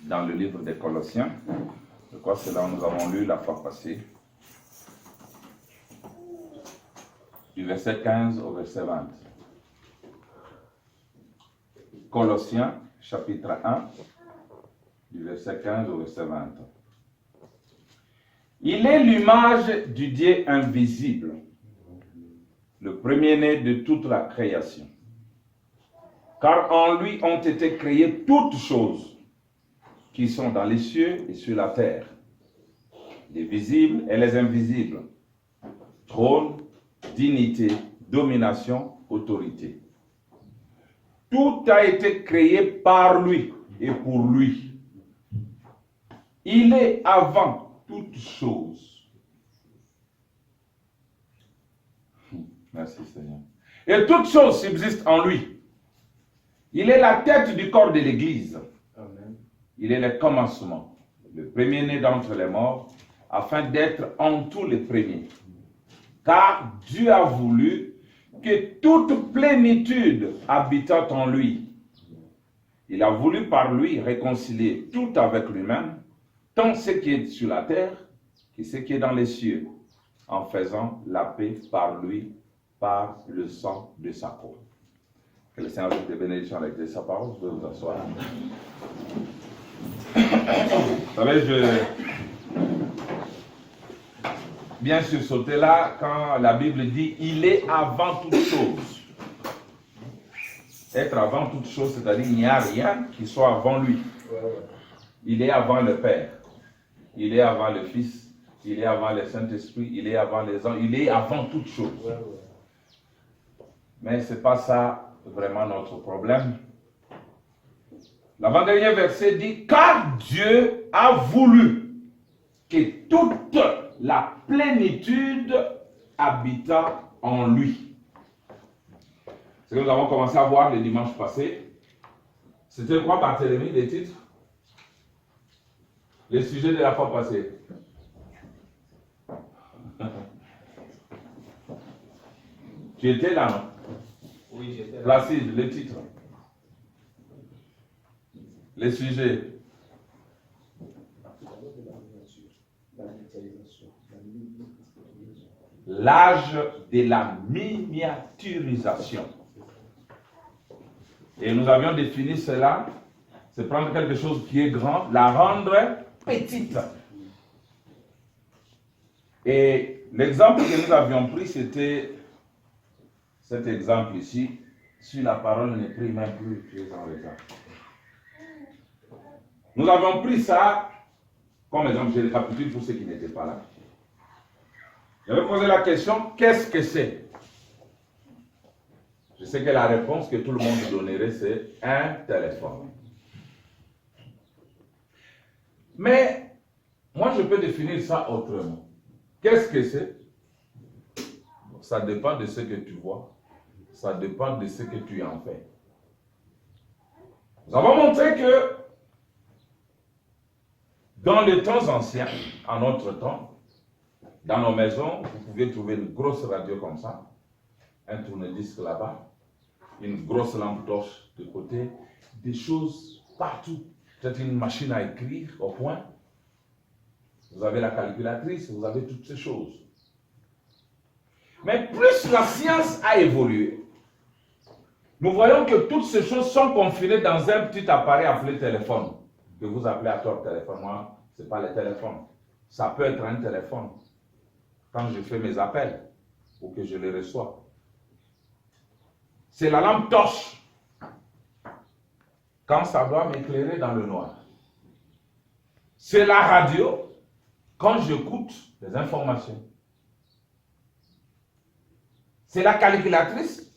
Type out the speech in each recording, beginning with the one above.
dans le livre des Colossiens. Je crois que c'est là où nous avons lu la fois passée. Du verset 15 au verset 20. Colossiens, chapitre 1, du verset 15 au verset 20. Il est l'image du Dieu invisible, le premier-né de toute la création. Car en lui ont été créées toutes choses qui sont dans les cieux et sur la terre, les visibles et les invisibles, trône, dignité, domination, autorité. Tout a été créé par lui et pour lui. Il est avant toutes choses. Merci Seigneur. Et toutes choses subsistent en lui. Il est la tête du corps de l'Église. Amen. Il est le commencement, le premier-né d'entre les morts, afin d'être en tous les premiers. Car Dieu a voulu que toute plénitude habitât en lui. Il a voulu par lui réconcilier tout avec lui-même, tant ce qui est sur la terre que ce qui est dans les cieux, en faisant la paix par lui, par le sang de sa croix. Que le Seigneur vous bénisse avec sa parole. Je vais vous asseoir. Vous savez, bien sûr sauter là quand la Bible dit il est avant toute chose. Être avant toute chose, c'est-à-dire il n'y a rien qui soit avant lui. Il est avant le Père, il est avant le Fils, il est avant le Saint-Esprit, il est avant les anges, il est avant toute chose. Mais ce n'est pas ça vraiment notre problème. L'avant-dernier verset dit car Dieu a voulu que toute la plénitude habita en lui. Ce que nous avons commencé à voir le dimanche passé, c'était quoi, Barthélemy, les titres? Les sujets de la fois passée. Tu étais là, non? Oui, j'étais là. Placide, les titres. Les sujets. L'âge de la miniaturisation. Et nous avions défini cela, c'est prendre quelque chose qui est grand, la rendre petite. Et l'exemple que nous avions pris, c'était cet exemple ici. Si la parole n'est prise même plus, tu es en retard. Nous avons pris ça comme exemple, je récapitule pour ceux qui n'étaient pas là. J'avais posé la question, qu'est-ce que c'est? Je sais que la réponse que tout le monde donnerait, c'est un téléphone. Mais, moi je peux définir ça autrement. Qu'est-ce que c'est? Ça dépend de ce que tu vois. Ça dépend de ce que tu en fais. Nous avons montré que dans les temps anciens, en notre temps, dans nos maisons, vous pouvez trouver une grosse radio comme ça, un tourne-disque là-bas, une grosse lampe torche de côté, des choses partout. Peut-être une machine à écrire au point. Vous avez la calculatrice, vous avez toutes ces choses. Mais plus la science a évolué, nous voyons que toutes ces choses sont confinées dans un petit appareil appelé téléphone, que vous appelez à tort téléphone. Moi, ce n'est pas le téléphone. Ça peut être un téléphone quand je fais mes appels ou que je les reçois. C'est la lampe torche quand ça doit m'éclairer dans le noir. C'est la radio quand j'écoute des informations. C'est la calculatrice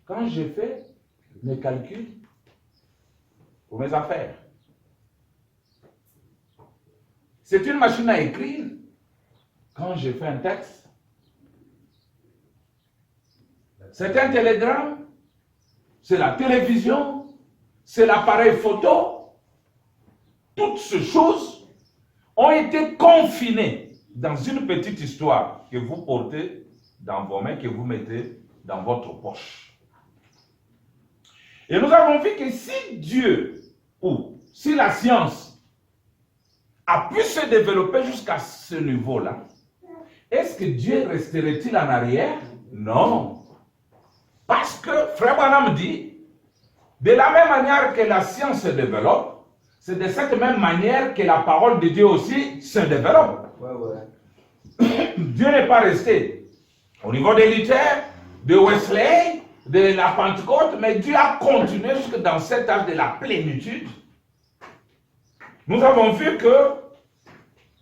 quand je fais mes calculs pour mes affaires. C'est une machine à écrire quand je fais un texte. C'est un télégramme. C'est la télévision. C'est l'appareil photo. Toutes ces choses ont été confinées dans une petite histoire que vous portez dans vos mains, que vous mettez dans votre poche. Et nous avons vu que si Dieu, ou si la science a pu se développer jusqu'à ce niveau-là, est-ce que Dieu resterait-il en arrière? Non. Parce que Frère Branham dit, de la même manière que la science se développe, c'est de cette même manière que la parole de Dieu aussi se développe. Dieu n'est pas resté au niveau de Luther, de Wesley, de la Pentecôte, mais Dieu a continué jusque dans cet âge de la plénitude. Nous avons vu que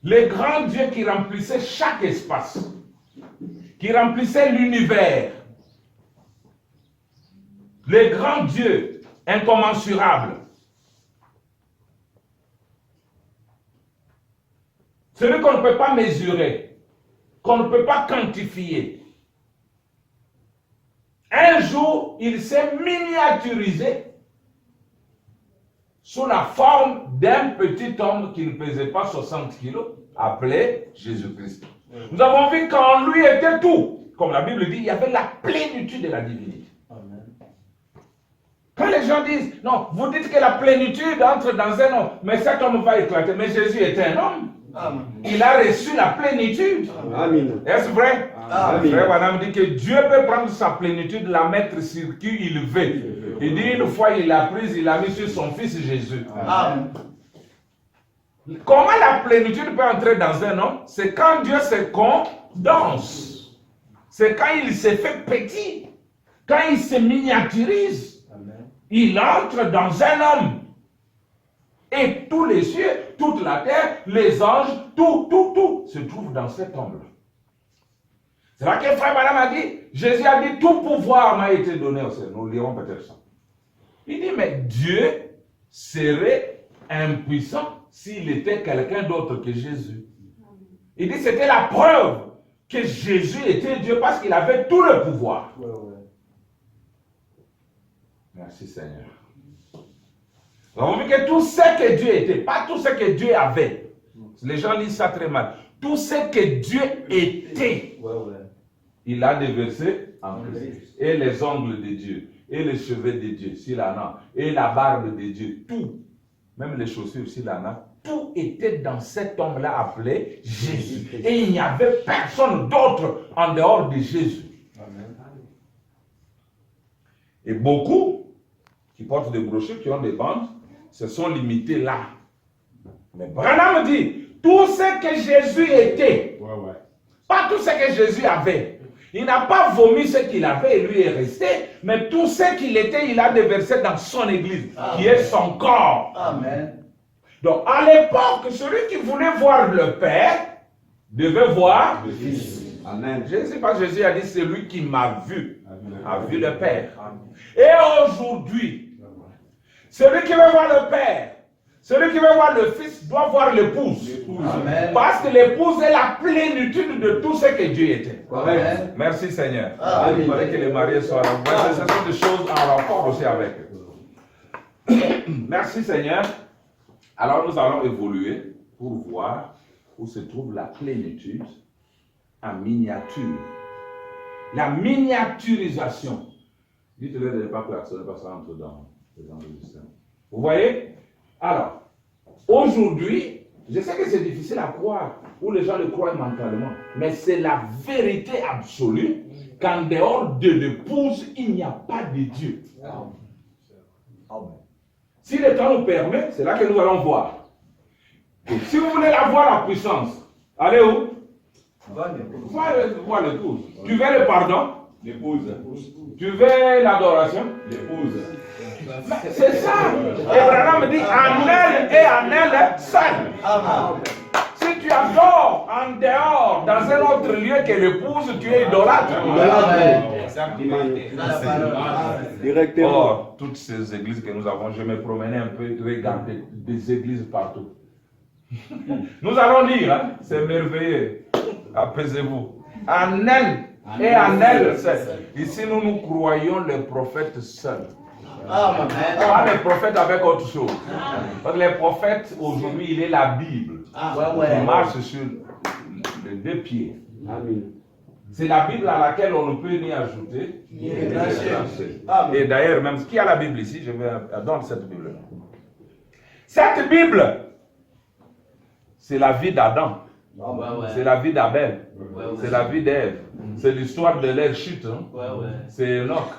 le grand Dieu qui remplissait chaque espace, qui remplissait l'univers, le grand Dieu incommensurable, celui qu'on ne peut pas mesurer, qu'on ne peut pas quantifier. Un jour, il s'est miniaturisé sous la forme d'un petit homme qui ne pesait pas 60 kilos, appelé Jésus-Christ. Nous avons vu qu'en lui était tout. Comme la Bible dit, il y avait la plénitude de la divinité. Amen. Quand les gens disent, non, vous dites que la plénitude entre dans un homme, mais cet homme va éclater. Mais Jésus était un homme. Amen. Il a reçu la plénitude. Amen. Est-ce vrai? Amen. Frère Branham dit que Dieu peut prendre sa plénitude, la mettre sur qui il veut. Il dit une fois il l'a prise, il l'a mis sur son fils Jésus. Amen. Comment la plénitude peut entrer dans un homme? C'est quand Dieu se condense. C'est quand il se fait petit. Quand il se miniaturise. Amen. Il entre dans un homme. Et tous les cieux, toute la terre, les anges, tout se trouve dans cet homme-là. C'est là que Frère Branham a dit, Jésus a dit, tout pouvoir m'a été donné au ciel. Nous lirons peut-être ça. Il dit, mais Dieu serait impuissant s'il était quelqu'un d'autre que Jésus. Il dit, c'était la preuve que Jésus était Dieu parce qu'il avait tout le pouvoir. Merci Seigneur. Nous avons vu que tout ce que Dieu était, pas tout ce que Dieu avait. Les gens lisent ça très mal. Tout ce que Dieu était, il a déversé en Christ. Et les ongles de Dieu, et les cheveux de Dieu, s'il en a, et la barbe de Dieu, tout, même les chaussures, s'il en a, tout était dans cet homme-là appelé Jésus. Et il n'y avait personne d'autre en dehors de Jésus. Amen. Et beaucoup qui portent des brochures, qui ont des bandes, se sont limités là. Mais Branham dit, tout ce que Jésus était, pas tout ce que Jésus avait. Il n'a pas vomi ce qu'il avait et lui est resté, mais tout ce qu'il était, il a déversé dans son église, Amen. Qui est son corps. Amen. Donc, à l'époque, celui qui voulait voir le Père devait voir le Fils. Amen. Jésus a dit, c'est lui qui m'a vu, a vu le Père. Amen. Et aujourd'hui, celui qui veut voir le Père, celui qui veut voir le Fils doit voir l'épouse. Parce que l'épouse est la plénitude de tout ce que Dieu était. Amen. Merci Seigneur. Amen. Il fallait que les mariés soient là. Ce sont des choses en rapport aussi avec eux. Merci Seigneur. Alors nous allons évoluer pour voir où se trouve la plénitude en miniature. La miniaturisation. Dites-le de ne pas klaxonner parce que ça entre dans les enregistrements. Vous voyez? Alors, aujourd'hui, je sais que c'est difficile à croire, ou les gens le croient mentalement, mais c'est la vérité absolue qu'en dehors de l'épouse, il n'y a pas de Dieu. Amen. Si le temps nous permet, c'est là que nous allons voir. Et si vous voulez la voir la puissance, allez où? Voir l'épouse. Tu veux le pardon? L'épouse. Tu veux l'adoration? L'épouse. C'est ça. Abraham dit en elle et en elle seule. Si tu adores en dehors, dans un autre lieu que l'épouse, tu es idolâtre. Or, toutes ces églises que nous avons, je me promenais un peu, regarde des églises partout. Nous allons lire, hein? C'est merveilleux. Apaisez-vous. En elle et en elle seule. Ici, nous croyons les prophètes seuls. Amen. Pas les prophètes avec autre chose. Donc les prophètes, aujourd'hui, il est la Bible. Il marche sur les deux pieds. Amen. C'est la Bible à laquelle on ne peut ni ajouter ni déclencher. Et d'ailleurs, même qui a la Bible ici, je vais donner cette Bible. Cette Bible, c'est la vie d'Adam. Ouais. C'est la vie d'Abel. Ouais. C'est la vie d'Ève. C'est l'histoire de leur chute. Hein. Ouais. C'est Enoch.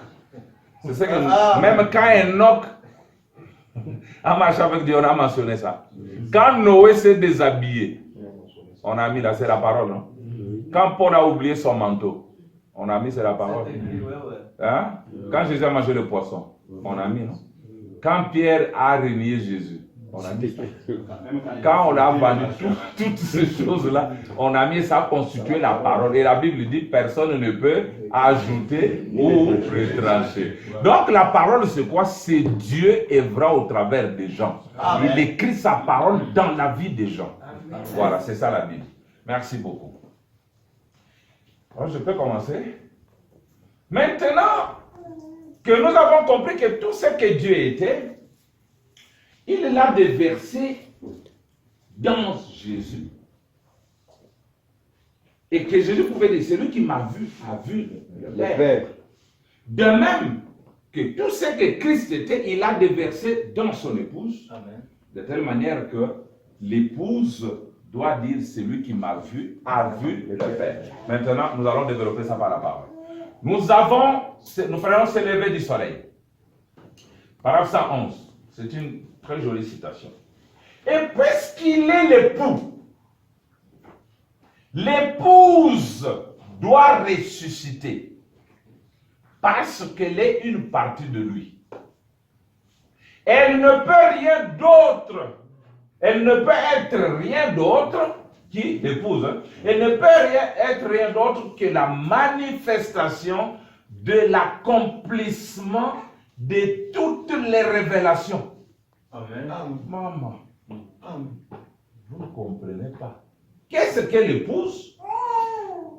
C'est ce que même quand Enoch a marché avec Dieu, on a mentionné ça. Quand Noé s'est déshabillé, on a mis là, c'est la parole. Hein? Quand Paul a oublié son manteau, on a mis, c'est la parole. Hein? Quand Jésus a mangé le poisson, on a mis, non? Quand Pierre a renié Jésus, on a mis ça. Quand on a vendu toutes ces choses-là, on a mis ça, constitué la parole. Et la Bible dit, personne ne peut ajouter ou retrancher. Donc la parole, c'est quoi? C'est Dieu œuvrant au travers des gens. Il écrit sa parole dans la vie des gens. Voilà, c'est ça la Bible. Merci beaucoup. Alors, je peux commencer. Maintenant que nous avons compris que tout ce que Dieu était, il l'a déversé dans Jésus. Et que Jésus pouvait dire, celui qui m'a vu a vu le Père. De même que tout ce que Christ était, il l'a déversé dans son épouse. Amen. De telle manière que l'épouse doit dire, celui qui m'a vu a vu le Père. Maintenant, nous allons développer ça par la parole. Nous ferons se lever du soleil. Paragraphe 111. C'est une très jolie citation. Et puisqu'il est l'époux, l'épouse doit ressusciter parce qu'elle est une partie de lui. Elle ne peut rien d'autre. Elle ne peut être rien d'autre qui l'épouse. Hein? Elle ne peut être rien d'autre que la manifestation de l'accomplissement de toutes les révélations. Amen. Maman, vous ne comprenez pas. Qu'est-ce qu'elle épouse?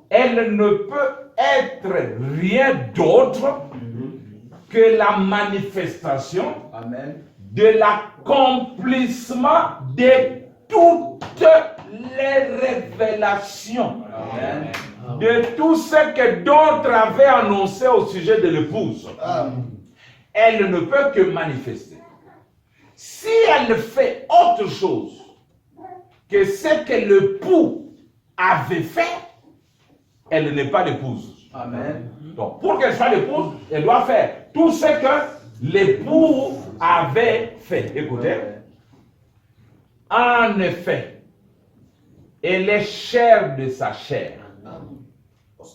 Elle ne peut être rien d'autre que la manifestation de l'accomplissement de toutes les révélations. Amen. De tout ce que d'autres avaient annoncé au sujet de l'épouse. Elle ne peut que manifester. Si elle fait autre chose que ce que l'époux avait fait, elle n'est pas l'épouse. Amen. Donc, pour qu'elle soit l'épouse, elle doit faire tout ce que l'époux avait fait. Écoutez. En effet, elle est chair de sa chair,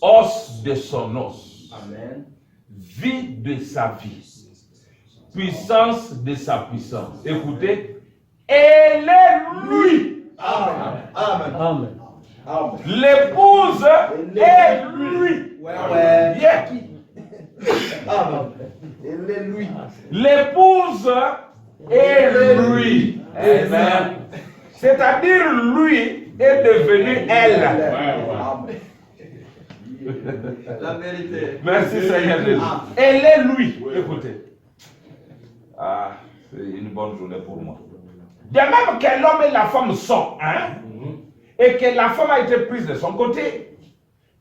os de son os, amen, vie de sa vie, puissance de sa puissance. Écoutez, elle est lui. Amen. Amen. Amen. Amen. L'épouse est lui. Ouais. Yeah. Amen. Elle est lui. L'épouse est lui. Amen. C'est-à-dire lui est devenu elle. La vérité. Merci Seigneur Jésus. Elle est lui. Écoutez. Ah, c'est une bonne journée pour moi. De même que l'homme et la femme sont un, et que la femme a été prise de son côté,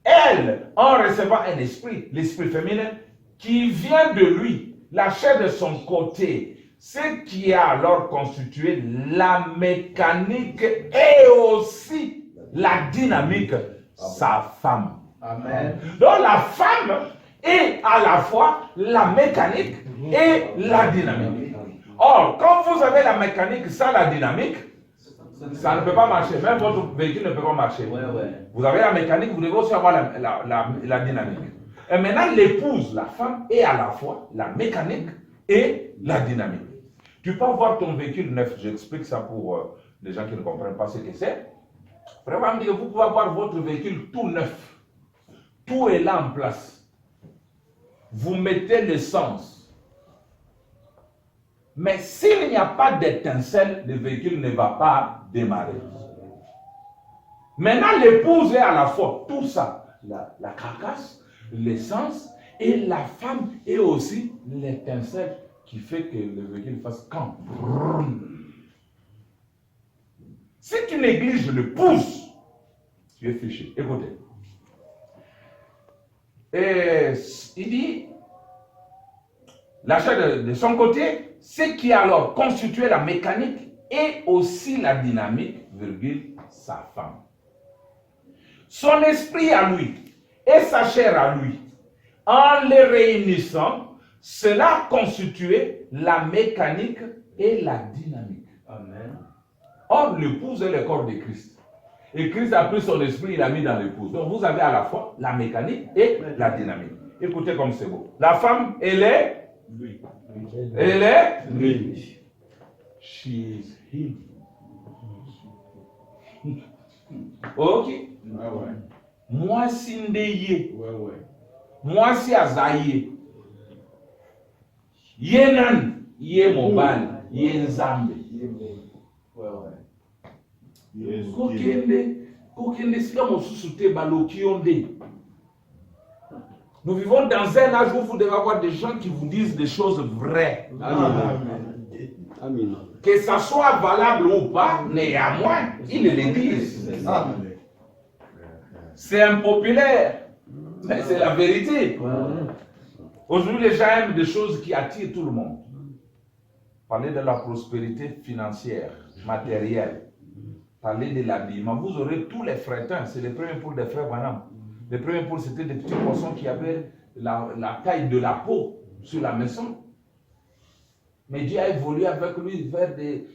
elle, en recevant un esprit, l'esprit féminin, qui vient de lui, la chair de son côté, ce qui a alors constitué la mécanique et aussi la dynamique, sa femme. Amen. Donc la femme est à la fois la mécanique et la dynamique. Or, quand vous avez la mécanique sans la dynamique, ça ne peut pas marcher. Même votre véhicule ne peut pas marcher. Vous avez la mécanique, vous devez aussi avoir la dynamique. Et maintenant, l'épouse, la femme, est à la fois la mécanique et la dynamique. Tu peux avoir ton véhicule neuf, j'explique ça pour les gens qui ne comprennent pas ce que c'est. Vraiment, vous pouvez avoir votre véhicule tout neuf. Tout est là en place. Vous mettez l'essence. Mais s'il n'y a pas d'étincelle, le véhicule ne va pas démarrer. Maintenant, l'épouse est à la fois tout ça, la carcasse, l'essence, et la femme est aussi l'étincelle qui fait que le véhicule fasse camp. Si tu négliges l'épouse, tu es fiché. Écoutez. Et il dit, la chair de son côté, ce qui a alors constitué la mécanique et aussi la dynamique, virgule, sa femme. Son esprit à lui et sa chair à lui, en les réunissant, cela constituait la mécanique et la dynamique. Amen. Or, l'épouse est le corps de Christ. Et Christ a pris son esprit, il a mis dans l'épouse. Donc, vous avez à la fois la mécanique et la dynamique. Écoutez comme c'est beau. La femme, elle est lui. Elle est lui. She is him. Ok. Moi, si ndeye. Moi, si azaye. Yenan, ye mobile, ye nzambe. Nous vivons dans un âge où vous devez avoir des gens qui vous disent des choses vraies. Amen. Que ça soit valable ou pas, néanmoins, il est l'église. C'est impopulaire, mais c'est la vérité. Aujourd'hui, les gens aiment des choses qui attirent tout le monde. Parlez de la prospérité financière, matérielle. Parlez de l'habillement. Vous aurez tous les frétins. C'est les premiers poules des frères Branham. Les premiers poules, c'était des petits poissons qui avaient la taille de la peau sur la maison. Mais Dieu a évolué avec lui vers des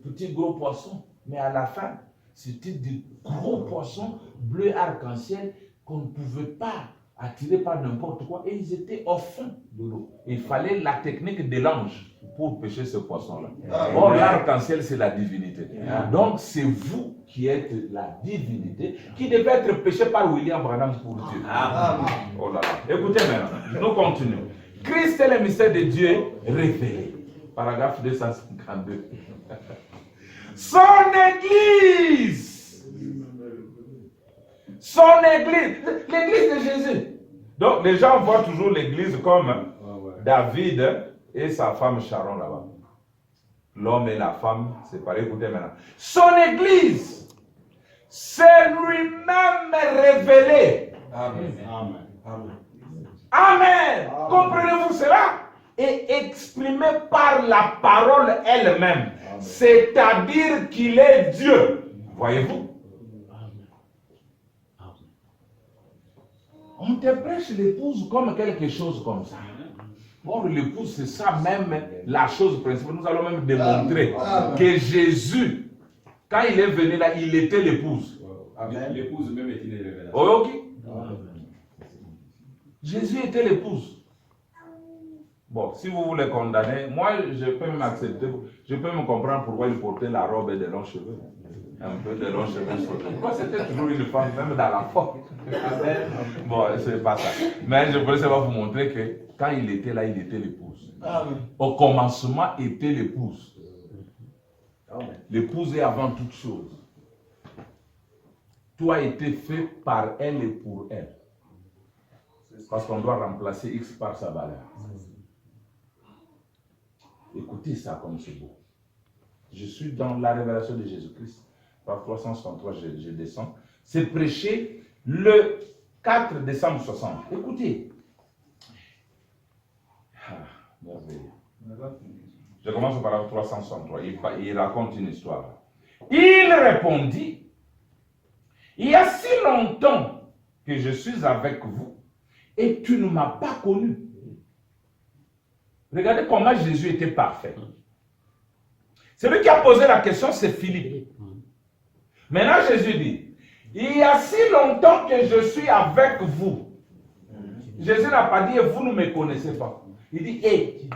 petits gros poissons. Mais à la fin, c'était des gros poissons bleus arc-en-ciel qu'on ne pouvait pas attirer par n'importe quoi. Et ils étaient au fond de l'eau. Il fallait la technique de l'ange pour pêcher ce poisson-là. Or, l'arc-en-ciel, c'est la divinité. Donc, c'est vous qui êtes la divinité qui devait être pêché par William Branham pour Dieu. Oh là là. Écoutez maintenant, nous continuons. Christ est le mystère de Dieu révélé. Paragraphe 252. Son église. Son église. L'église de Jésus. Donc, les gens voient toujours l'église comme David et sa femme Sharon là-bas. L'homme et la femme séparés. Écoutez maintenant. Son église, c'est lui-même révélé. Amen. Amen. Amen. Comprenez-vous cela? Et exprimé par la parole elle-même. C'est-à-dire qu'il est Dieu. Voyez-vous? On te prêche l'épouse comme quelque chose comme ça. Or, l'épouse, c'est ça même la chose principale. Nous allons même démontrer que Jésus, quand il est venu là, il était l'épouse. L'épouse même était une révélation. Ok. Jésus était l'épouse. Bon, si vous voulez condamner, moi, je peux m'accepter, je peux me comprendre pourquoi il portait la robe et des longs cheveux. Un peu de longs cheveux. Pourquoi c'était toujours une femme, même dans la forme. Bon, c'est pas ça. Mais je voulais seulement vous montrer que quand il était là, il était l'épouse. Au commencement, était l'épouse. L'épouse est avant toute chose. Tout a été fait par elle et pour elle. Parce qu'on doit remplacer X par sa valeur. Écoutez ça comme c'est beau. Je suis dans la révélation de Jésus-Christ. Par 363, je descends. C'est prêché le 4 décembre 60. Écoutez. Merveilleux. Je commence par la 363. Il raconte une histoire. Il répondit, il y a si longtemps que je suis avec vous et tu ne m'as pas connu. Regardez comment Jésus était parfait. Celui qui a posé la question, c'est Philippe. Maintenant, Jésus dit, il y a si longtemps que je suis avec vous. Jésus n'a pas dit, vous ne me connaissez pas. Il dit,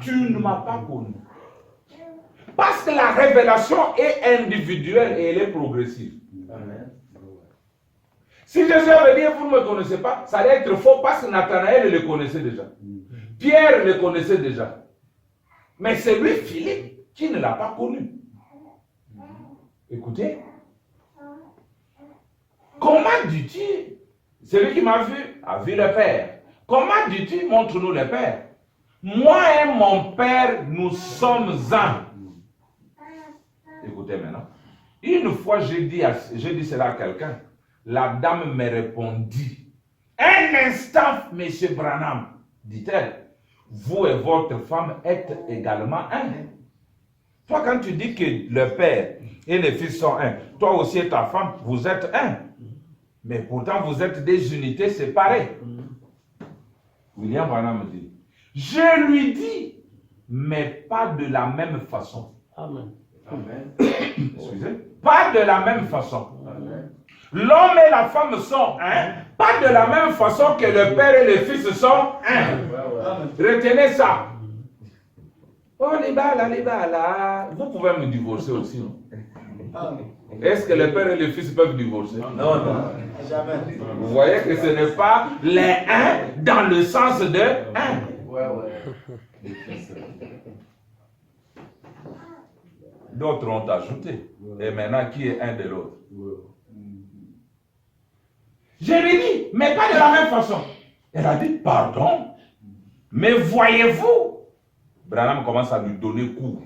tu ne m'as pas connu. Parce que la révélation est individuelle et elle est progressive. Amen. Si Jésus avait dit, vous ne me connaissez pas, ça allait être faux parce que Nathanaël le connaissait déjà. Pierre le connaissait déjà. Mais c'est lui, Philippe, qui ne l'a pas connu. Écoutez. Comment dis-tu? Celui qui m'a vu a vu le Père. Comment dis-tu? Montre-nous le Père. Moi et mon Père, nous sommes un. Écoutez maintenant. Une fois, j'ai dit cela à quelqu'un. La dame me répondit. Un instant, monsieur Branham, dit-elle. Vous et votre femme êtes également un. Toi, quand tu dis que le Père et le Fils sont un, toi aussi et ta femme, vous êtes un. Mais pourtant, vous êtes des unités séparées. William Branham dit, je lui dis, mais pas de la même façon. Amen. Amen. Excusez, pas de la même façon. Amen. L'homme et la femme sont un, pas de la même façon que le Père et le Fils sont un. Retenez ça. Oh, les balles, vous pouvez me divorcer aussi, non? Est-ce que le Père et le Fils peuvent divorcer? Non, jamais. Vous voyez que ce n'est pas les un dans le sens de un. D'autres ont ajouté. Et maintenant, qui est un de l'autre? Je lui dis, mais pas de la même façon. Elle a dit, pardon, mais voyez-vous? Branham commence à lui donner cours.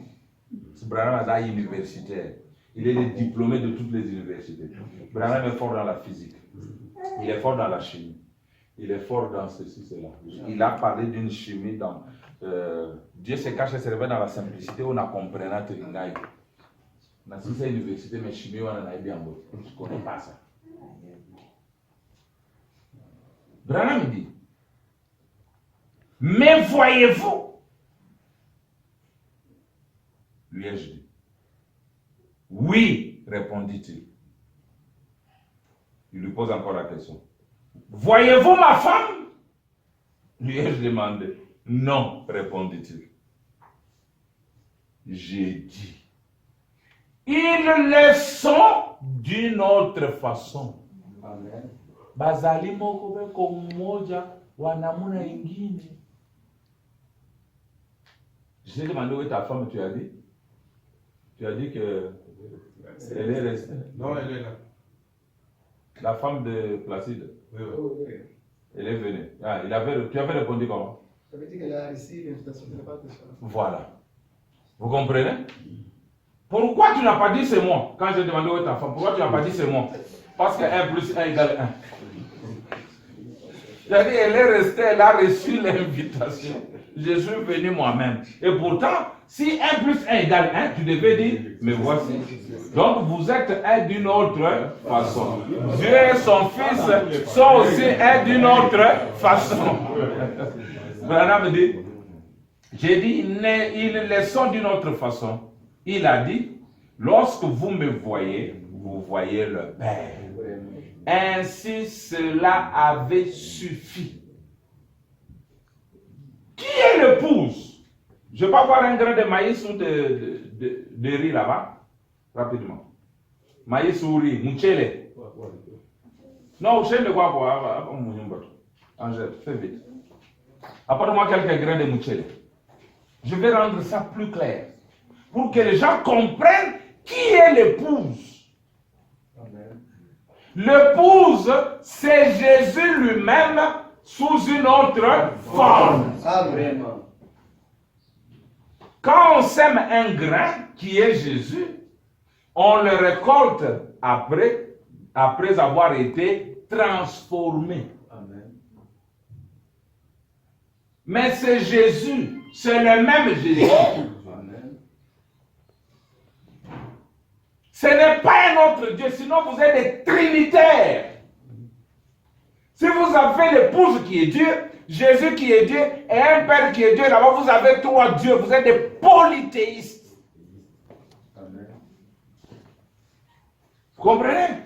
Branham est universitaire. Il est le diplômé de toutes les universités. Branham est fort dans la physique. Il est fort dans la chimie. Il est fort dans ceci, cela. Il a parlé d'une chimie dans... Dieu se cache et se révèle dans la simplicité. On a compris à Tringaï. On a dit c'est université, mais chimie, on en a bien beau. Je ne connais pas ça. Branham dit, mais voyez-vous? Lui ai-je dit. Oui, répondit-il. Il lui pose encore la question. Voyez-vous ma femme? Lui ai-je demandé. Non, répondit-il. J'ai dit. Ils le sont d'une autre façon. Amen. Bazali moko beko mmoja wa namuna ingine. Je t'ai demandé où est ta femme, tu as dit? Tu as dit que elle est restée. Non, elle est là. La femme de Placide. Oui. Elle est venue. Ah, tu avais répondu comment? Ça veut dire qu'elle a reçu l'invitation de la part de ça. Voilà. Vous comprenez? Pourquoi tu n'as pas dit c'est moi? Quand j'ai demandé où est ta femme, pourquoi tu n'as pas dit c'est moi? Parce que 1 plus 1 égale 1. J'ai dit, elle est restée, elle a reçu l'invitation. Je suis venu moi-même. Et pourtant, si 1 plus 1 égale 1, tu devais dire, mais voici. Donc vous êtes un d'une autre façon. Dieu et son Fils sont aussi un d'une autre façon. Branham dit, j'ai dit, ils le sont d'une autre façon. Il a dit, lorsque vous me voyez, vous voyez le Père. Ainsi cela avait suffi. Qui est l'épouse? Je peux avoir un grain de maïs ou de riz là-bas? Rapidement. Maïs ou riz, mouchele. Non, mouchele de quoi? Angèle, fais vite. Apporte-moi quelques grains de mouchele. Je vais rendre ça plus clair. Pour que les gens comprennent qui est l'épouse. L'épouse, c'est Jésus lui-même sous une autre forme. Amen. Quand on sème un grain qui est Jésus, on le récolte après avoir été transformé. Amen. Mais c'est Jésus, c'est le même Jésus. Amen. Ce n'est pas un autre Dieu, sinon vous êtes des trinitaires. Si vous avez l'épouse qui est Dieu, Jésus qui est Dieu et un Père qui est Dieu, là-bas vous avez 3 dieux, vous êtes des polythéistes. Amen. Vous comprenez?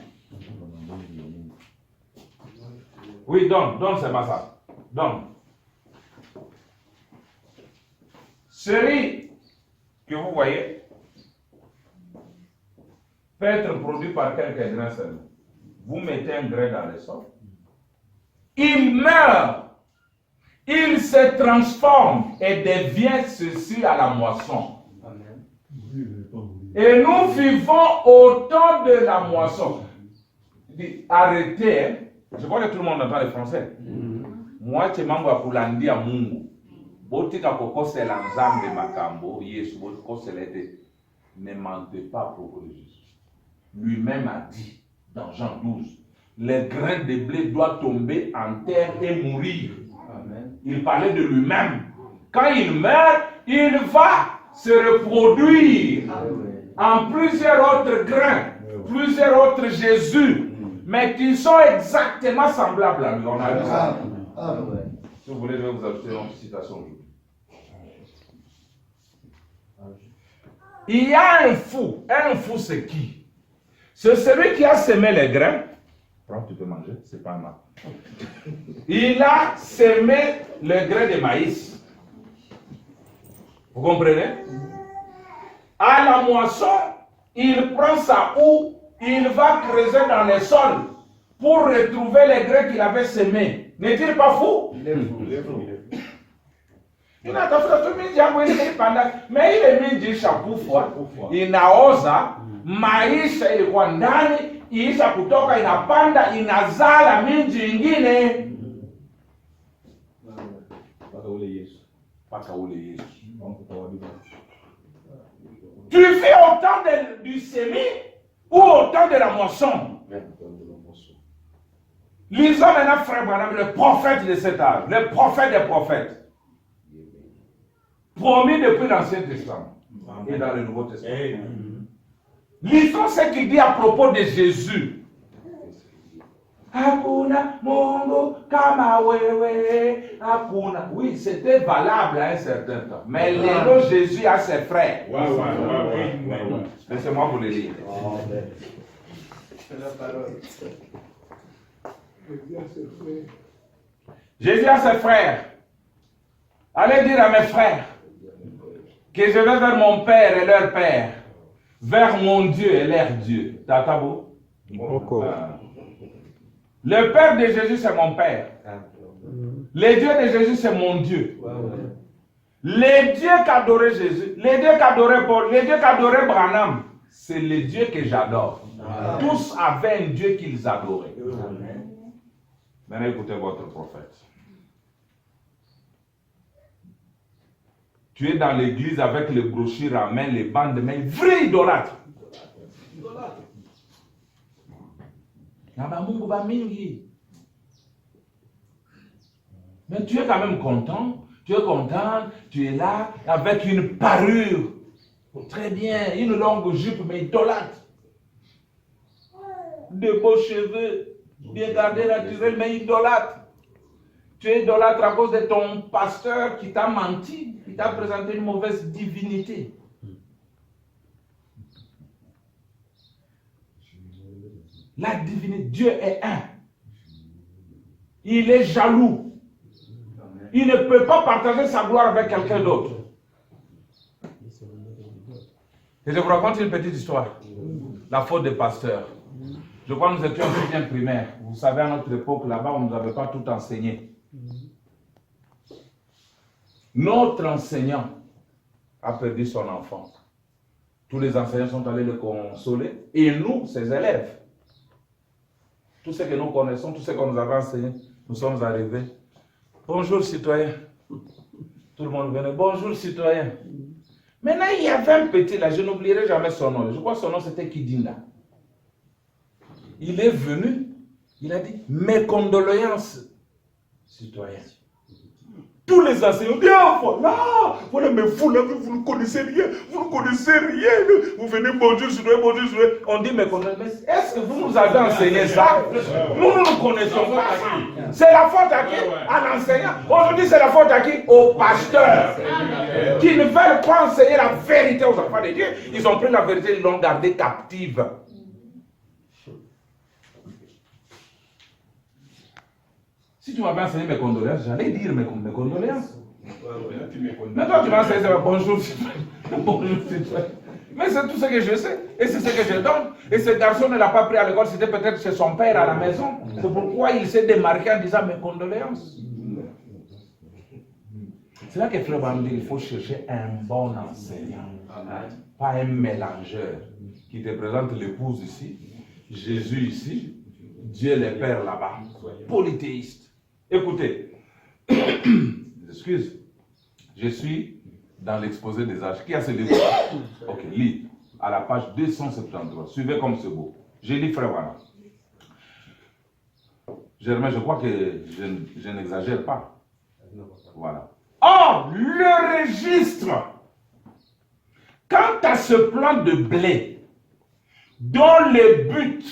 Oui, donne, c'est pas ça. Donne. Ce riz que vous voyez peut être produit par quelques grains seulement. Vous mettez un grain dans le sol, il meurt, il se transforme et devient ceci à la moisson. Amen. Et nous vivons au temps de la moisson. Arrêtez, hein? Je crois que tout le monde entend le français. Moi, tu m'as dit kulandi à Mungu. Botika kokose la nzambe makambo, Yesu botikose lede. Ne mentez pas à propos de Jésus. Lui-même a dit dans Jean 12, les grains de blé doivent tomber en terre et mourir. Amen. Il parlait de lui-même. Quand il meurt, il va se reproduire en plusieurs autres grains, plusieurs autres Jésus, mais qui sont exactement semblables à lui. On a vu ça. Si vous voulez, je vais vous ajouter une autre citation. Il y a un fou. Un fou, c'est qui? C'est celui qui a semé les grains. Prends, tu peux manger, c'est pas mal. Il a semé le grain de maïs. Vous comprenez? À la moisson, il prend sa houe, il va creuser dans les sols pour retrouver les grains qu'il avait semés. N'est-il pas fou? Il est fou. Il est fou. Mais il est mis du chapeau froid. Inaoza maisha ilikuwa ndani, iisha kutoka, inapanda, inazala miji ingine. Paka ule Yesu. Tu fais autant du semis ou autant de la moisson? Lisons maintenant frère Branham, le prophète de cet âge, le prophète des prophètes, promis depuis l'Ancien Testament et dans le Nouveau Testament. Lisons ce qu'il dit à propos de Jésus. Hakuna Mungu kama wewe, hakuna. Oui, c'était valable à un certain temps. Mais le Jésus a ses frères. Laissez-moi vous le lire. C'est la parole. Jésus a ses frères. Allez dire à mes frères que je vais vers mon Père et leur Père, vers mon Dieu et leur Dieu. Tatabo? Le Père de Jésus, c'est mon Père. Le Dieu de Jésus, c'est mon Dieu. Les dieux qu'adorait Jésus, les dieux qu'adorait Paul, les dieux qu'adorait Branham, c'est les dieux que j'adore. Tous avaient un Dieu qu'ils adoraient. Maintenant, écoutez votre prophète. Tu es dans l'église avec les brochures à main, les bandes de main, vrai idolâtre. Mais tu es quand même content, tu es content, tu es là avec une parure, très bien, une longue jupe, mais idolâtre. De beaux cheveux, bien gardés, naturels, mais idolâtre. Tu es idolâtre à cause de ton pasteur qui t'a menti, qui t'a présenté une mauvaise divinité. La divinité, Dieu est un. Il est jaloux. Il ne peut pas partager sa gloire avec quelqu'un d'autre. Et je vous raconte une petite histoire. La faute des pasteurs. Je crois que nous étions en 6e primaire. Vous savez, à notre époque, là-bas, on ne nous avait pas tout enseigné. Notre enseignant a perdu son enfant. Tous les enseignants sont allés le consoler. Et nous, ses élèves, tout ce que nous connaissons, tout ce qu'on nous avait enseigné, nous sommes arrivés. Bonjour, citoyen. Tout le monde venait. Bonjour, citoyen. Maintenant, il y avait un petit là, je n'oublierai jamais son nom. Je crois que son nom c'était Kidinda. Il est venu, il a dit, mes condoléances, citoyen. Tous les enseignants disent, ah, voilà, mais vous là, vous ne connaissez rien, vous venez, bonjour, citoyen, bonjour, citoyen. On dit, mes condoléances, mais est-ce que vous nous avez enseigné ça? Nous ne connaissons pas ça. C'est la faute à qui? À l'enseignant. Aujourd'hui, c'est la faute à qui? Aux pasteurs. Qui ne veulent pas enseigner la vérité aux enfants de Dieu. Ils ont pris la vérité, ils l'ont gardée captive. Si tu m'avais enseigné mes condoléances, j'allais dire mes condoléances. Mais toi, tu m'as enseigné bonjour, bonjour, mais c'est tout ce que je sais. Et c'est ce que je donne. Et ce garçon ne l'a pas pris à l'école, c'était peut-être chez son père à la maison. C'est pourquoi il s'est démarqué en disant mes condoléances. C'est là que Frère Branham dit, il faut chercher un bon enseignant. Pas un mélangeur qui te présente l'épouse ici, Jésus ici, Dieu le Père là-bas. Polythéiste. Écoutez, excuse, je suis dans l'exposé des âges. Qui a ce livre? Ok, lis à la page 273. Suivez comme c'est beau. J'ai dit Frère Branham. Germain, je crois que je n'exagère pas. Voilà. Or, le registre Quant à ce plant de blé, dont le but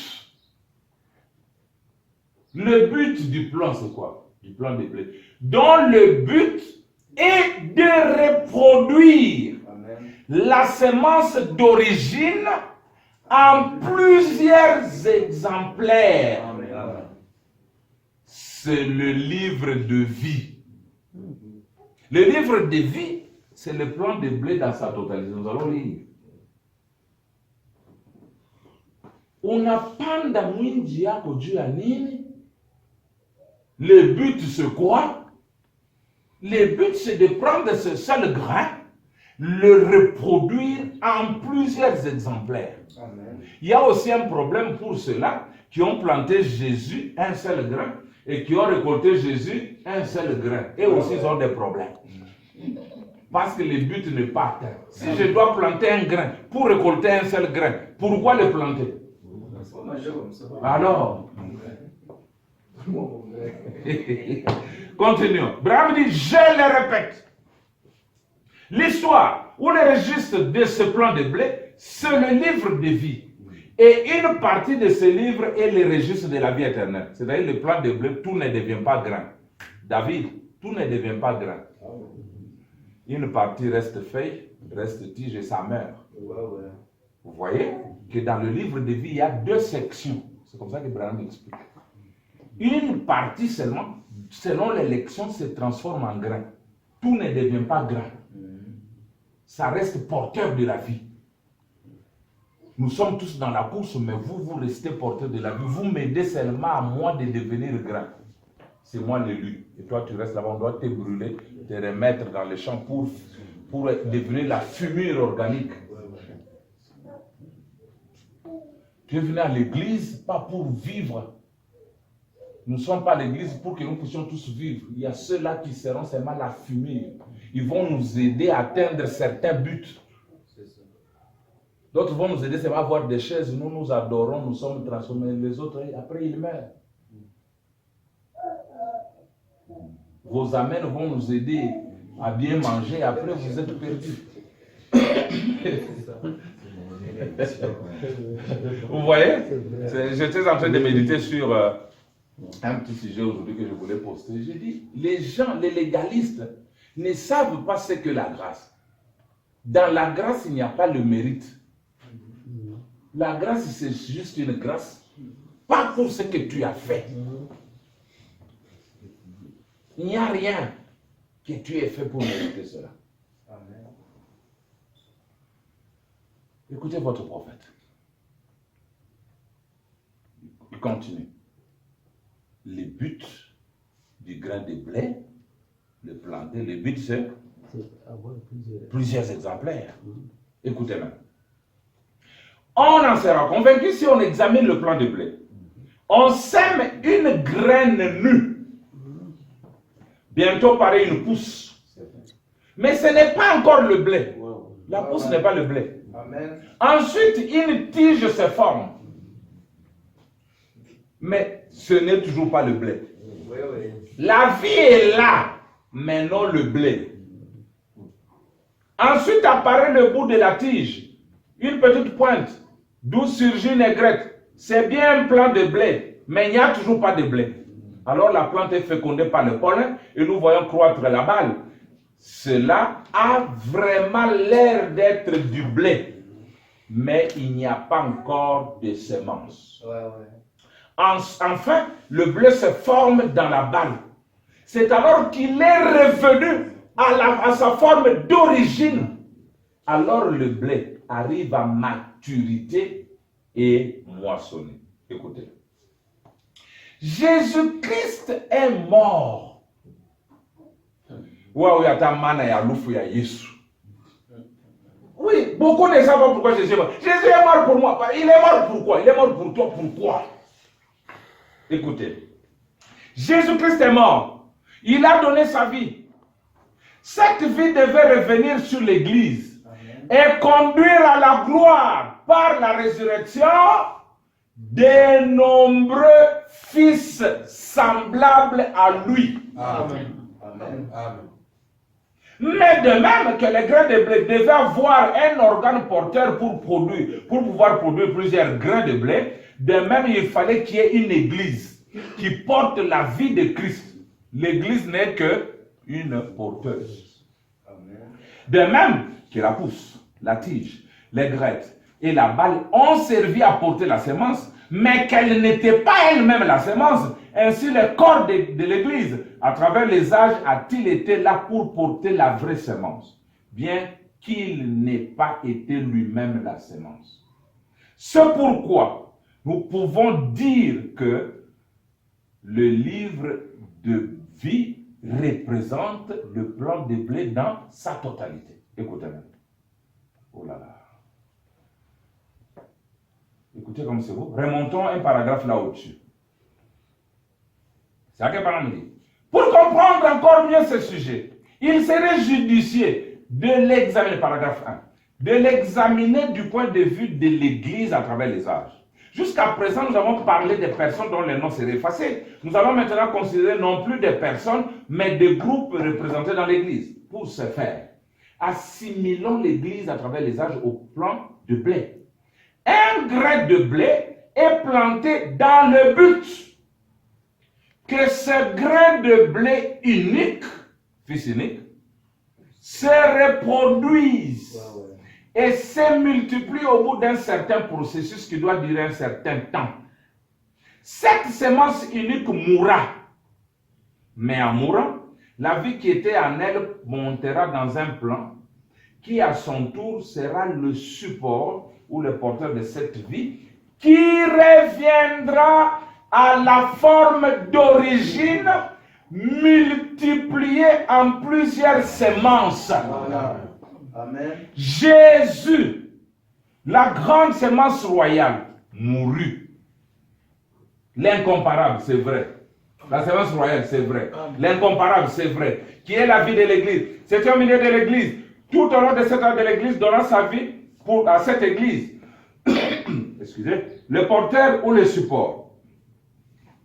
du plant, c'est quoi? Du plant de blé. Dont le but est de reproduire la semence d'origine en plusieurs exemplaires. C'est le livre de vie. Le livre de vie, c'est le plan de blé dans sa totalité. Nous allons lire. Unapanda mwinji yako juu ya nini? Le but c'est quoi? Le but c'est de prendre ce seul grain, le reproduire en plusieurs exemplaires. Amen. Il y a aussi un problème pour ceux-là qui ont planté Jésus un seul grain et qui ont récolté Jésus un seul grain. Et aussi ils ont des problèmes. Parce que le but n'est pas atteint. Si je dois planter un grain pour récolter un seul grain, pourquoi le planter? Alors, continuons. Braham dit, je le répète. L'histoire ou le registre de ce plan de blé, c'est le livre de vie. Et une partie de ce livre est le registre de la vie éternelle. C'est-à-dire le plan de blé, tout ne devient pas grand. David, tout ne devient pas grand. Une partie reste feuille, reste tige et ça meurt. Vous voyez que dans le livre de vie, il y a 2 sections. C'est comme ça que Branham explique. Une partie seulement, selon l'élection, se transforme en grain. Tout ne devient pas grand. Ça reste porteur de la vie. Nous sommes tous dans la course, mais vous restez porteur de la vie. Vous m'aidez seulement à moi de devenir grand. C'est moi l'élu. Et toi, tu restes là-bas, on doit te brûler, te remettre dans les champs pour devenir la fumure organique. Tu es venu à l'église, pas pour vivre. Nous ne sommes pas à l'église pour que nous puissions tous vivre. Il y a ceux-là qui seront seulement la fumure. Ils vont nous aider à atteindre certains buts. D'autres vont nous aider seulement à avoir des chaises. Nous nous adorons, nous sommes transformés. Les autres, après, ils meurent. Vos amens vont nous aider à bien manger. Après, vous êtes perdus. Vous voyez? J'étais en train de méditer sur un petit sujet aujourd'hui que je voulais poster. J'ai dit, les gens, les légalistes, ne savent pas ce que la grâce. Dans la grâce, il n'y a pas le mérite. La grâce, c'est juste une grâce. Pas pour ce que tu as fait. Il n'y a rien que tu aies fait pour mériter cela. Amen. Écoutez votre prophète. Il continue. Le but du grain de blé, le planter, le but c'est avoir plusieurs exemplaires. Écoutez maintenant. On en sera convaincu si on examine le plant de blé. On sème une graine nue. Bientôt paraît une pousse. Mais ce n'est pas encore le blé. La pousse n'est pas le blé. Amen. Ensuite, une tige se forme. Mais ce n'est toujours pas le blé. La vie est là, mais non le blé. Ensuite apparaît le bout de la tige. Une petite pointe, d'où surgit une aigrette. C'est bien un plant de blé, mais il n'y a toujours pas de blé. Alors la plante est fécondée par le pollen et nous voyons croître la balle. Cela a vraiment l'air d'être du blé, mais il n'y a pas encore de semences. Enfin, le blé se forme dans la balle. C'est alors qu'il est revenu à sa forme d'origine. Alors le blé arrive à maturité et moissonné. Écoutez. Jésus-Christ est mort. Oui, beaucoup ne savent pas pourquoi Jésus est mort. Jésus est mort pour moi. Il est mort pourquoi? Il est mort pour toi, pourquoi? Écoutez. Jésus-Christ est mort. Il a donné sa vie. Cette vie devait revenir sur l'Église et conduire à la gloire par la résurrection de nombreux fils semblables à lui. Amen. Amen. Amen. Mais de même que les grains de blé devaient avoir un organe porteur pour pouvoir produire plusieurs grains de blé, de même il fallait qu'il y ait une église qui porte la vie de Christ. L'église n'est que une porteuse. De même que la pousse, la tige, les grettes et la balle ont servi à porter la sémence, mais qu'elle n'était pas elle-même la sémence. Ainsi, le corps de l'Église, à travers les âges, a-t-il été là pour porter la vraie sémence, bien qu'il n'ait pas été lui-même la sémence. C'est pourquoi nous pouvons dire que le livre de vie représente le plan de blé dans sa totalité. Écoutez-moi. Oh là là. Écoutez comme c'est beau. Remontons un paragraphe là au-dessus. C'est à quel paragraphe il dit. Pour comprendre encore mieux ce sujet, il serait judicieux de l'examiner, paragraphe 1, de l'examiner du point de vue de l'Église à travers les âges. Jusqu'à présent, nous avons parlé des personnes dont les noms seraient effacés. Nous allons maintenant considérer non plus des personnes, mais des groupes représentés dans l'Église. Pour ce faire, assimilons l'Église à travers les âges au plan de blé. Un grain de blé est planté dans le but que ce grain de blé unique, fils unique, se reproduise et se multiplie au bout d'un certain processus qui doit durer un certain temps. Cette semence unique mourra, mais en mourant, la vie qui était en elle montera dans un plan qui à son tour sera le support ou le porteur de cette vie qui reviendra à la forme d'origine multipliée en plusieurs semences. Amen. Jésus, la grande semence royale, mourut. L'incomparable, c'est vrai. La semence royale, c'est vrai. L'incomparable, c'est vrai. Qui est la vie de l'Église. C'est un milieu de l'Église. Tout au long de cette âge de l'Église, donnant sa vie à cette Église. Excusez, le porteur ou le support.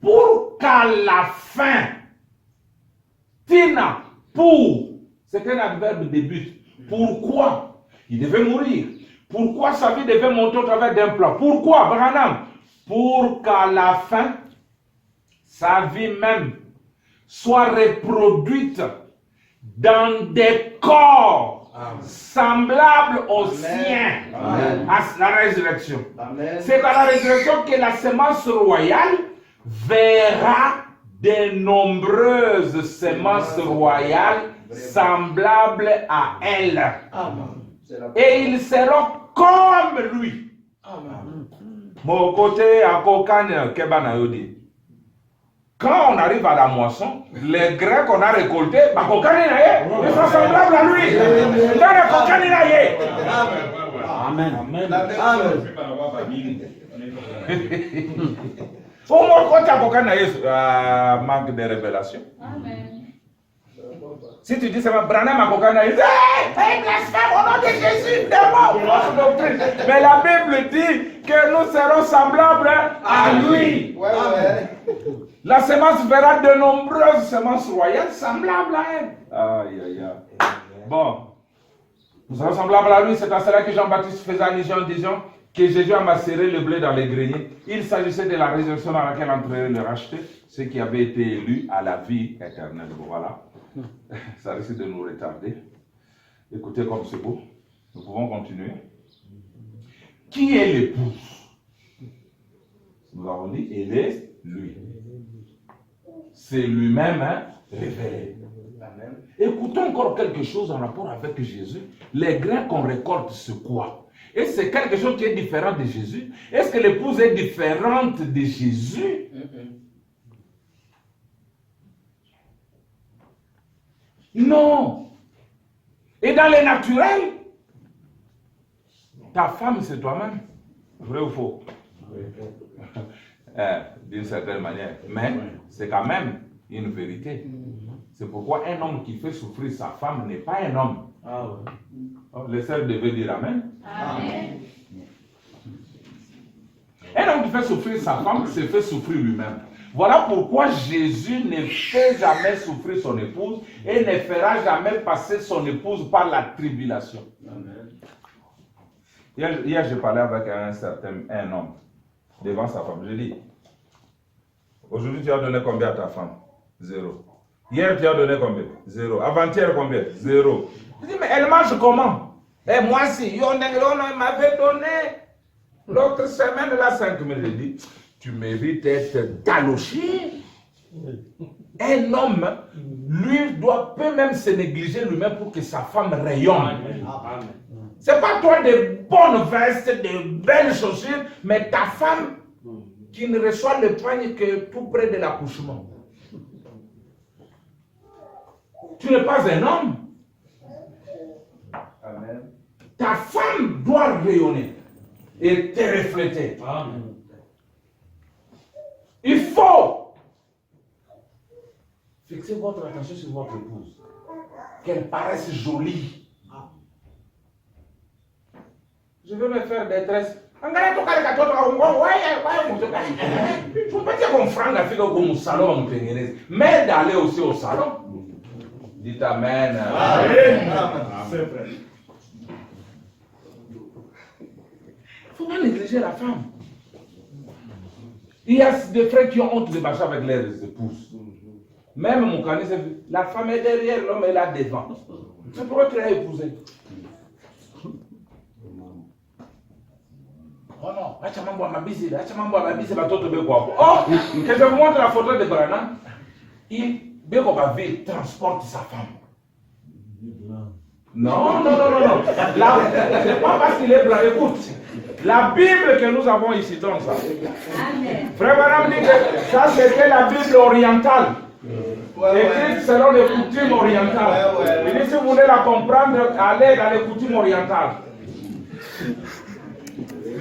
Pour qu'à la fin, Tina, pour, c'est un adverbe de but. Pourquoi il devait mourir? Pourquoi sa vie devait monter au travers d'un plan? Pourquoi, Branham? Pour qu'à la fin, sa vie même soit reproduite dans des corps semblables aux siens à la résurrection. C'est à la résurrection que la semence royale verra de nombreuses semences royales semblables à elle. Et ils seront comme lui. Mon côté à Kokane Kebana Yodi. Quand on arrive à la moisson, les grains qu'on a récoltés, ils sont semblables à lui. Amen. Au moins, quand tu as manque de révélation. Amen. Si tu dis ça, Branham a Kokana, il dit blasphème au nom de Jésus, démon. Mais la Bible dit que nous serons semblables à lui. La semence verra de nombreuses semences royales semblables à elle. Aïe, aïe, aïe. Bon, nous serons semblables à lui. C'est à cela que Jean-Baptiste faisait allusion en disant que Jésus a macéré le blé dans les greniers. Il s'agissait de la résurrection dans laquelle entrerait le racheté, ceux qui avaient été élus à la vie éternelle. Bon, voilà. Ça risque de nous retarder. Écoutez comme c'est beau. Nous pouvons continuer. Qui est l'épouse? Nous avons dit, il est lui. C'est lui-même révélé. Amen. Écoutons encore quelque chose en rapport avec Jésus. Les grains qu'on récolte, c'est quoi? Et c'est quelque chose qui est différent de Jésus. Est-ce que l'épouse est différente de Jésus? Non. Et dans les naturels, ta femme, c'est toi-même. Vrai ou faux? D'une certaine manière. Mais c'est quand même une vérité. C'est pourquoi un homme qui fait souffrir sa femme n'est pas un homme. Les sœurs devaient dire Amen. Amen. Un homme qui fait souffrir sa femme se fait souffrir lui-même. Voilà pourquoi Jésus ne fait jamais souffrir son épouse et ne fera jamais passer son épouse par la tribulation. Amen. Hier je parlais avec un homme devant sa femme. Je dis, aujourd'hui tu as donné combien à ta femme? 0. Hier tu as donné combien? 0. Avant-hier combien? 0. Je dis, mais elle mange comment? Et moi si, il m'avait donné l'autre semaine là 5 000. Je dis, tu mérites d'être taloché. Un homme, lui, peut même se négliger lui-même pour que sa femme rayonne. C'est pas toi de bonnes vestes, de belles chaussures, mais ta femme qui ne reçoit le pain que tout près de l'accouchement. Tu n'es pas un homme. Amen. Ta femme doit rayonner et te refléter. Amen. Il faut fixer votre attention sur votre épouse. Qu'elle paraisse jolie. Je veux me faire des tresses. Je ne peux pas dire qu'on fera la fille au salon. Mais d'aller aussi au salon. Dites Amen. Amen. C'est vrai. Il ne faut pas négliger la femme. Il y a des frères qui ont honte de marcher avec leurs épouses. Même mon canet, la femme est derrière, l'homme est là devant. C'est pourquoi tu l'as épousé. Oh non, oh, que je vous montre la photo de Branham. Il transporte sa femme. Non. C'est pas parce qu'il est blanc. Écoute, la Bible que nous avons ici, donc ça. Frère Branham dit que ça c'était la Bible orientale. Écrite selon les coutumes orientales. Il dit si vous voulez la comprendre, allez dans les coutumes orientales.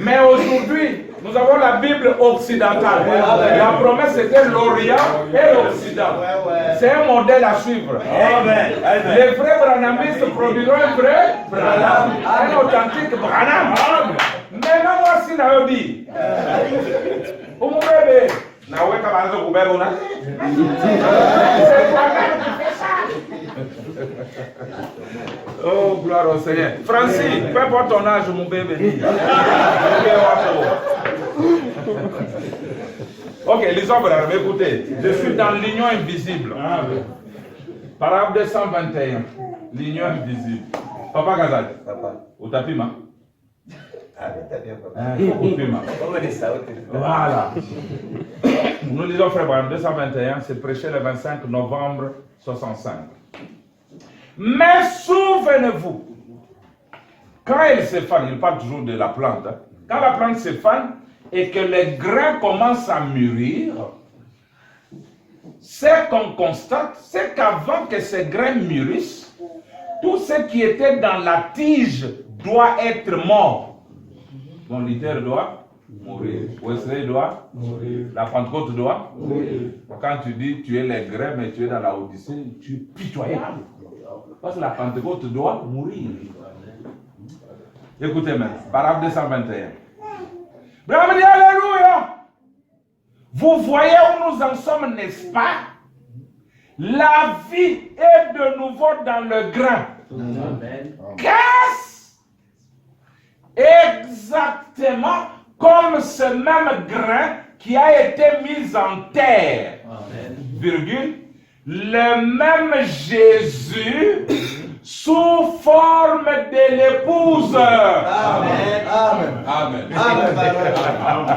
Mais aujourd'hui, nous avons la Bible occidentale. La promesse c'était l'Orient et l'Occident. C'est un modèle à suivre. Les vrais branhamistes produiront un vrai Branham, un authentique Branham. Mais non, voici Naobi. Pour mon bébé. C'est toi-même qui fais ça. Oh, gloire au Seigneur. Francis, peu importe ton âge, mon bébé. Ok, les hommes, écoutez. Je suis dans l'union invisible. Paragraphe 221. L'union invisible. Papa Gazal. Papa. Au tapis, voilà. Nous lisons Frère Branham 221, c'est prêché le 25 novembre 65. Mais souvenez-vous, quand elle se fane, il parle toujours de la plante, hein, quand la plante se fane et que les grains commencent à mûrir, ce qu'on constate, c'est qu'avant que ces grains mûrissent, tout ce qui était dans la tige doit être mort. Mon Luther doit mourir. Wesley doit mourir. La Pentecôte doit mourir. Quand tu dis tu es les grains, mais tu es dans la Odyssée, tu es pitoyable. Parce que la Pentecôte doit mourir. Écoutez maintenant, paragraphe 221. Bravo, alléluia. Vous voyez où nous en sommes, n'est-ce pas? La vie est de nouveau dans le grain. Amen. Qu'est-ce? Exactement comme ce même grain qui a été mis en terre. Amen. Virgule, le même Jésus sous forme de l'épouse. Amen. Amen.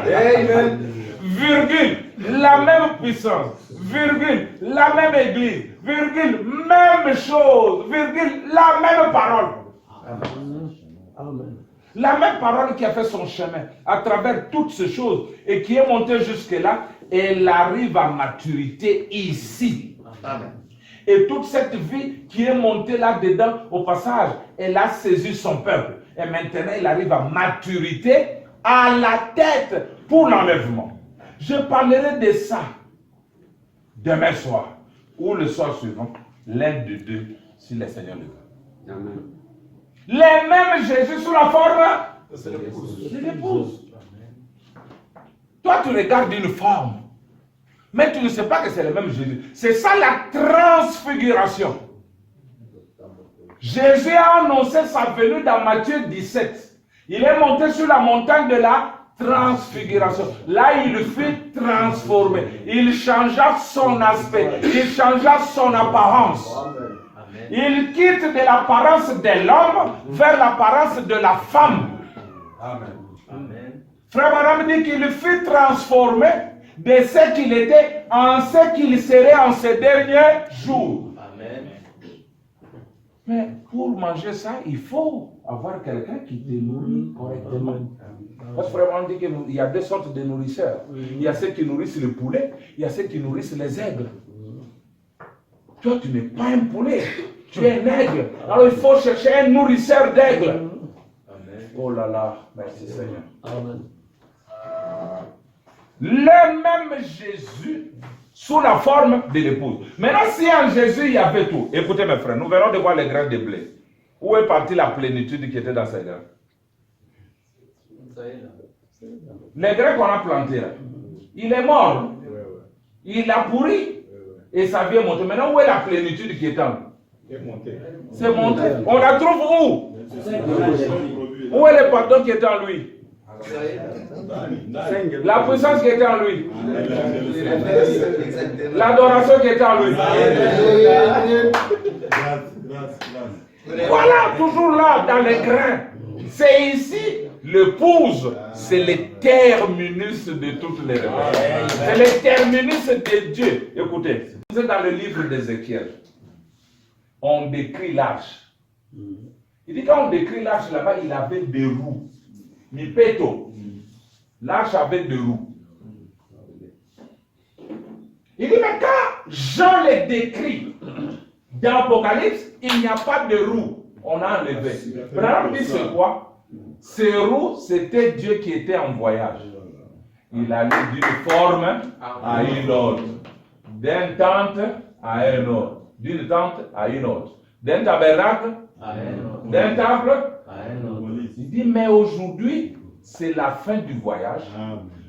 Amen. Virgule, la même puissance. Virgule, la même église. Virgule, même chose. Virgule, la même parole. Amen. La même parole qui a fait son chemin à travers toutes ces choses et qui est montée jusque-là, elle arrive à maturité ici. Amen. Et toute cette vie qui est montée là-dedans, au passage, elle a saisi son peuple. Et maintenant, elle arrive à maturité à la tête pour l'enlèvement. Je parlerai de ça demain soir ou le soir suivant, l'un de deux, si le Seigneur le veut. Amen. Les mêmes Jésus sous la forme de l'épouse. Toi, tu regardes une forme. Mais tu ne sais pas que c'est le même Jésus. C'est ça la transfiguration. Jésus a annoncé sa venue dans Matthieu 17. Il est monté sur la montagne de la transfiguration. Là, il fut transformé. Il changea son aspect. Il changea son apparence. Il quitte de l'apparence de l'homme vers l'apparence de la femme. Amen. Frère Branham dit qu'il fut transformé de ce qu'il était en ce qu'il serait en ces derniers jours. Amen. Mais pour manger ça, il faut avoir quelqu'un qui te nourrit correctement. Parce que vraiment, on dit qu'il y a deux sortes de nourrisseurs. Il y a ceux qui nourrissent le poulet, il y a ceux qui nourrissent les aigles. Toi, tu n'es pas un poulet, tu es un aigle. Alors il faut chercher un nourrisseur d'aigle. Oh là là, merci Seigneur. Amen. Le même Jésus sous la forme de l'épouse. Maintenant, si en Jésus il y avait tout, écoutez mes frères, nous verrons de voir les grains de blé. Où est partie la plénitude qui était dans ces grains? Les grains qu'on a plantés là, il est mort, il a pourri et ça vient monter. Maintenant, où est la plénitude qui est en lui? C'est monté. On la trouve où? Où est le pardon qui est en lui? La puissance qui est en lui. L'adoration qui est en lui. Voilà, toujours là, dans les grains. C'est ici, l'épouse, c'est le terminus de toutes les révélations. C'est le terminus de Dieu. Écoutez, vous êtes dans le livre d'Ézéchiel. On décrit l'arche. Il dit quand on décrit l'arche là-bas, il avait des roues. Mipeto. L'arche avait des roues. Il dit, mais quand Jean les décrit dans l'Apocalypse, il n'y a pas de roues. On a enlevé. Branham dit c'est quoi? Ces roues, c'était Dieu qui était en voyage. Il allait d'une forme à une autre. D'une tente à une autre. D'une tente à une autre. D'un tabernacle à un autre. D'un temple à un autre. Il dit, mais aujourd'hui, c'est la fin du voyage.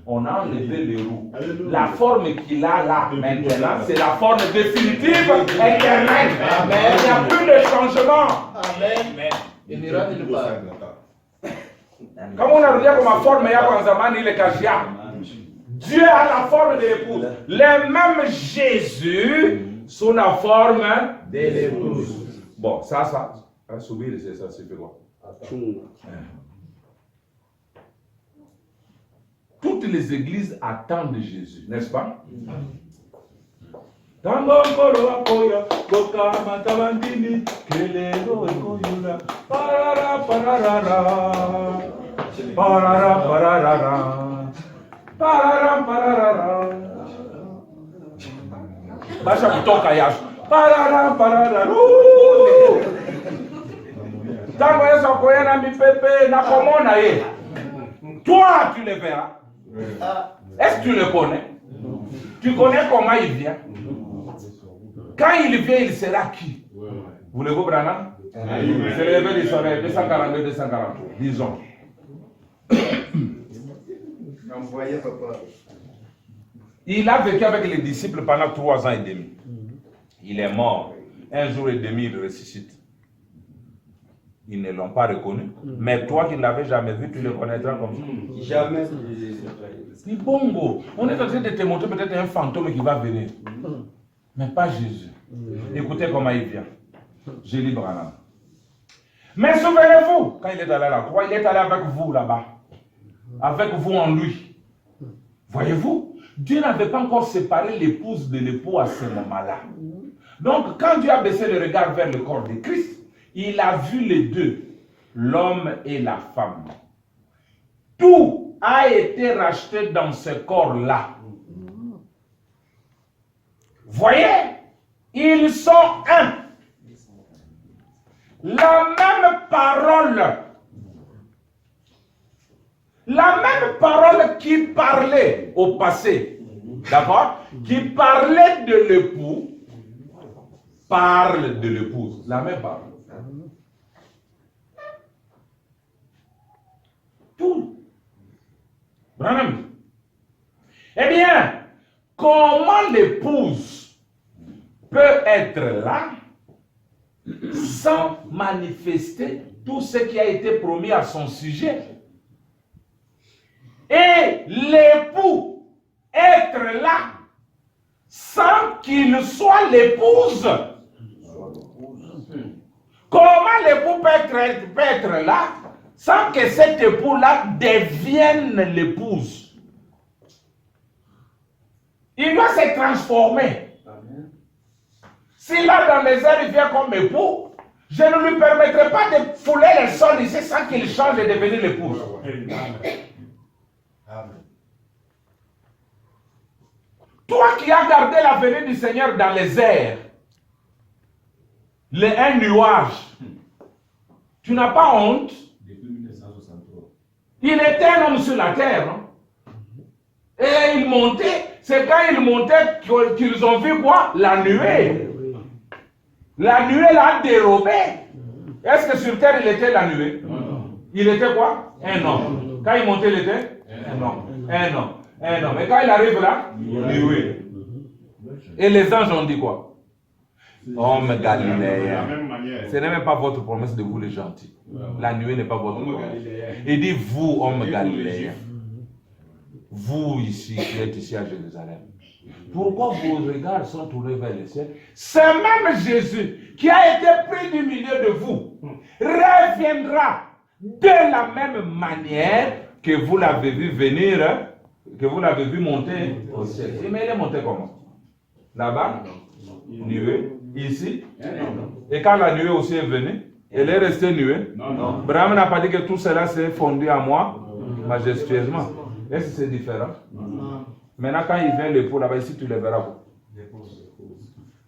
On a enlevé les roues. La forme qu'il a là, maintenant, c'est la forme définitive, éternelle. Amen. Il n'y a plus de changement. Amen. Il n'y aura plus de comme on a dit comme ma forme, il y a un zaman, il est caché. Dieu a la forme de l'épouse. Le même Jésus sous la forme de l'épouse. Bon, ça, subir, ça fait quoi? Toutes les églises attendent Jésus, n'est-ce pas? Bacha kutoka yasho. Tango Yesu akoyena mipepe na komona ye. Toi tu le verras. Est-ce que tu le connais? Tu connais comment il vient? Quand il vient, il sera qui? Voulez-vous Branham? C'est le levé d'Israël 242, 243. Disons. Il a vécu avec les disciples pendant 3 ans et demi. Il est mort. 1 jour et demi, il ressuscite. Ils ne l'ont pas reconnu. Mais toi qui ne l'avais jamais vu, tu le connaîtras comme ça. Jamais. C'est bongo. On est en train de te montrer peut-être un fantôme qui va venir. Mais pas Jésus. Écoutez comment il vient. J'ai lu Branham. Mais souvenez-vous, quand il est allé à la croix, il est allé avec vous là-bas. Avec vous en lui. Voyez-vous, Dieu n'avait pas encore séparé l'épouse de l'époux à ce moment-là. Donc, quand Dieu a baissé le regard vers le corps de Christ, il a vu les deux, l'homme et la femme. Tout a été racheté dans ce corps-là. Voyez, ils sont un. La même parole qui parlait au passé, d'accord, qui parlait de l'époux, parle de l'épouse. La même parole. Tout. Branham. Eh bien, comment l'épouse peut être là sans manifester tout ce qui a été promis à son sujet? Et l'époux être là sans qu'il soit l'épouse? Comment l'époux peut être là sans que cet époux-là devienne l'épouse? Il doit se transformer. Si là dans les airs il vient comme époux, je ne lui permettrai pas de fouler le sol ici sans qu'il change et devenir l'épouse. Toi qui as gardé la venue du Seigneur dans les airs, un nuage, tu n'as pas honte? Il était un homme sur la terre. Hein? Et il montait, c'est quand il montait qu'ils ont vu quoi? La nuée. La nuée l'a dérobé. Est-ce que sur terre il était la nuée? Il était quoi? Un homme. Quand il montait, il était un homme. Un homme. Un homme. Et quand il arrive là, nuée. Et les anges ont dit quoi? Homme galiléen. Ce n'est même pas votre promesse de vous les gentils. La nuée n'est pas votre promesse. Il dit vous, homme galiléen. Vous ici, qui êtes ici à Jérusalem. Pourquoi vos regards sont tournés vers le ciel? C'est même Jésus qui a été pris du milieu de vous. Reviendra de la même manière que vous l'avez vu venir, que vous l'avez vu monter au ciel. Mais il est monté comment? Là-bas, nuée. Ici, et quand la nuée aussi est venue, elle est restée nuée. Brahma n'a pas dit que tout cela s'est fondu à moi majestueusement. Est-ce que c'est différent? Maintenant, quand il vient l'époux là-bas, ici tu le verras.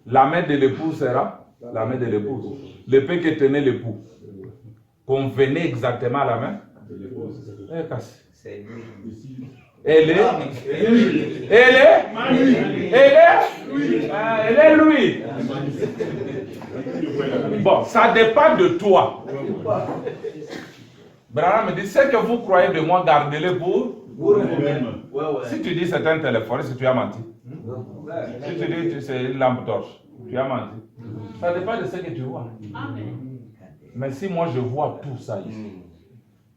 La main de l'époux sera la main de l'épouse. L'épée que tenait l'époux convenait exactement à la main de l'épouse. Elle est lui. Bon, ça dépend de toi. Branham me dit, ce que vous croyez de moi, gardez-le pour vous-même. Si tu dis c'est un téléphone, si tu as menti. Si tu dis c'est une lampe torche, tu as menti. Ça dépend de ce que tu vois. Mais si moi je vois tout ça ici,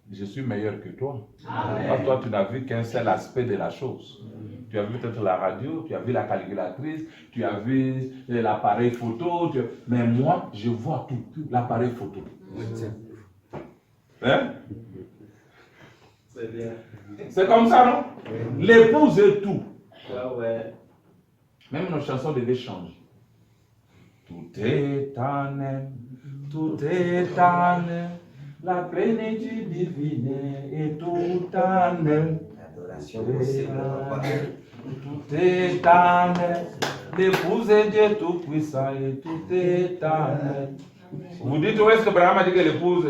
je suis meilleur que toi. Parce que toi, tu n'as vu qu'un seul aspect de la chose. Tu as vu peut-être la radio, tu as vu la calculatrice, tu as vu l'appareil photo. Mais moi, je vois tout, l'appareil photo. Hein? C'est bien. C'est comme ça, non? L'épouse est tout. Même nos chansons devaient changer. Tout est en elle, tout est en elle. La plénitude divine est tout en elle. Tout est en elle. L'épouse est Dieu tout-puissant et tout est en elle. Vous dites où est-ce que Abraham a dit que l'épouse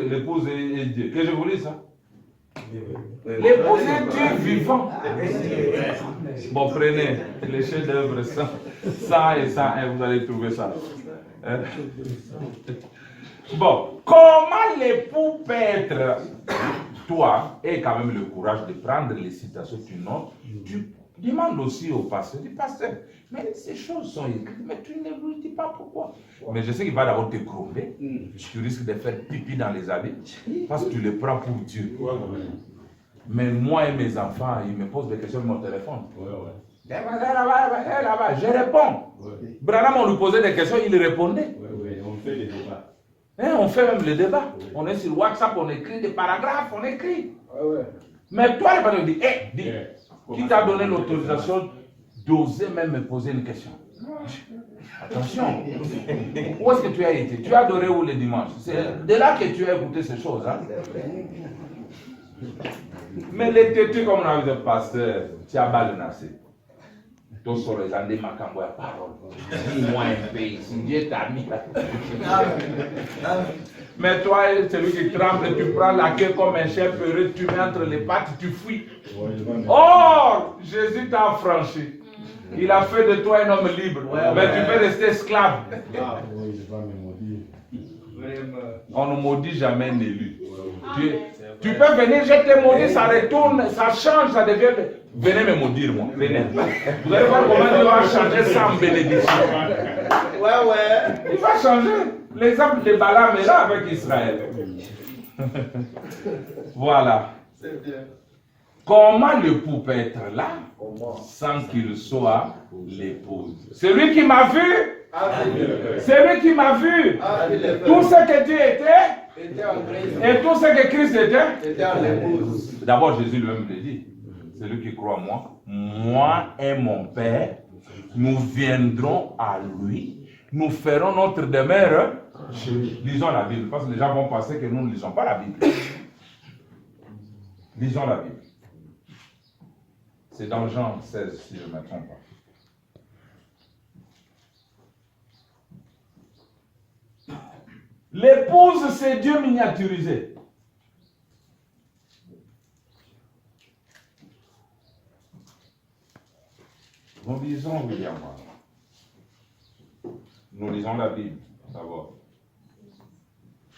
est Dieu? Que je vous lis ça? L'épouse est Dieu vivant. Bon, prenez les chefs-d'œuvre 100 et 101, vous allez trouver ça. Hein? Bon, comment l'époux peut être, toi, et quand même le courage de prendre les citations que tu notes, tu demandes aussi au pasteur, dis pasteur, mais ces choses sont écrites, mais tu ne lui dis pas pourquoi. Mais je sais qu'il va d'abord te crever, tu risques de faire pipi dans les habits, parce que tu le prends pour Dieu. Mais moi et mes enfants, ils me posent des questions sur mon téléphone. Là-bas, je réponds. Branham, on lui posait des questions, il répondait. On fait des débats. On fait même les débats. On est sur WhatsApp, on écrit des paragraphes, on écrit. Mais toi, le patron dit, dis, qui t'a donné l'autorisation d'oser même me poser une question? Attention. Où est-ce que tu as été? Tu as adoré où le dimanche? C'est de là que tu as écouté ces choses. Hein? Mais les têtus, comme on a dit, pasteur, tu as balancé. Ton sort est en démarquant la parole. Dis-moi un peu ici. Dieu t'a mis là. Mais toi, celui qui tremble, tu prends la queue comme un chef heureux, tu mets entre les pattes, tu fuis. Or, Jésus t'a affranchi. Il a fait de toi un homme libre. Mais tu peux rester esclave. On ne maudit jamais un élu. Tu peux venir, je te maudis, ça retourne, ça change, ça devient... Venez me maudire, moi. Venez. Vous allez voir comment Dieu va changer ça en bénédiction. Ouais. Il va changer. L'exemple de Balaam est là avec Israël. Voilà. C'est bien. Comment l'époux peut être là sans qu'il soit l'épouse? Celui qui m'a vu, celui qui m'a vu, tout ce que Dieu était et tout ce que Christ était en l'épouse. D'abord, Jésus lui-même le dit. Celui qui croit en moi, moi et mon Père, nous viendrons à lui, nous ferons notre demeure. Lisons la Bible, parce que les gens vont penser que nous ne lisons pas la Bible. Lisons la Bible. C'est dans Jean 16, si je ne me trompe pas. L'épouse, c'est Dieu miniaturisé. Nous lisons William. Nous lisons la Bible, d'abord.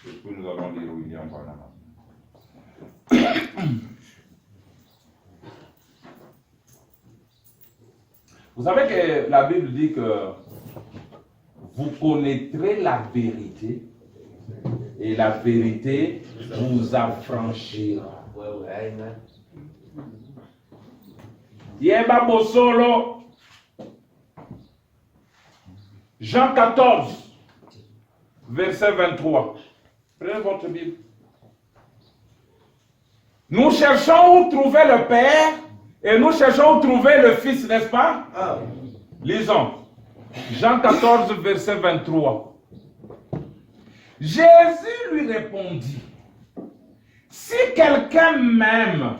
Et puis nous allons lire William Branham. Vous savez que la Bible dit que vous connaîtrez la vérité et la vérité vous affranchira. Yeba Bosolo. Jean 14, verset 23. Prenez votre Bible. Nous cherchons où trouver le Père et nous cherchons où trouver le Fils, n'est-ce pas? Lisons. Jean 14, verset 23. Jésus lui répondit, si quelqu'un m'aime,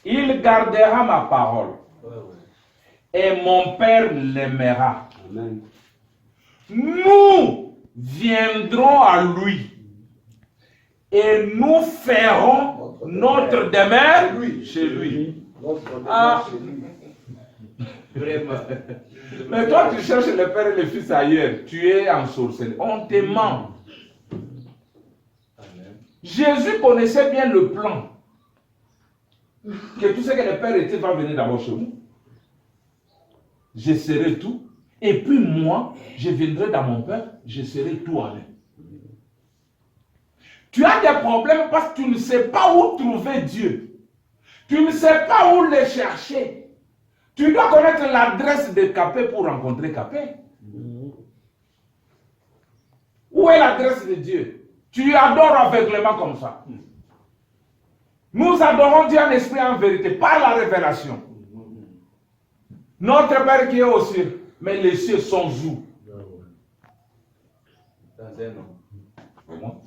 il gardera ma parole. Et mon Père l'aimera. Amen. Nous viendrons à lui et nous ferons notre demeure chez lui. Ah. Vraiment. Mais toi, tu cherches le Père et le Fils ailleurs. Tu es en sorcellerie. On te ment. Jésus connaissait bien le plan. Que tout ce que le Père était va venir d'abord chez vous. Je serai tout. Et puis moi, je viendrai dans mon Père, je serai tout en lui. Tu as des problèmes parce que tu ne sais pas où trouver Dieu. Tu ne sais pas où le chercher. Tu dois connaître l'adresse de Capé pour rencontrer Capé. Où est l'adresse de Dieu? Tu adores aveuglément comme ça. Nous adorons Dieu en esprit et en vérité, par la révélation. Notre Père qui est aux cieux. Mais les cieux sont où? Dans un nom. Comment?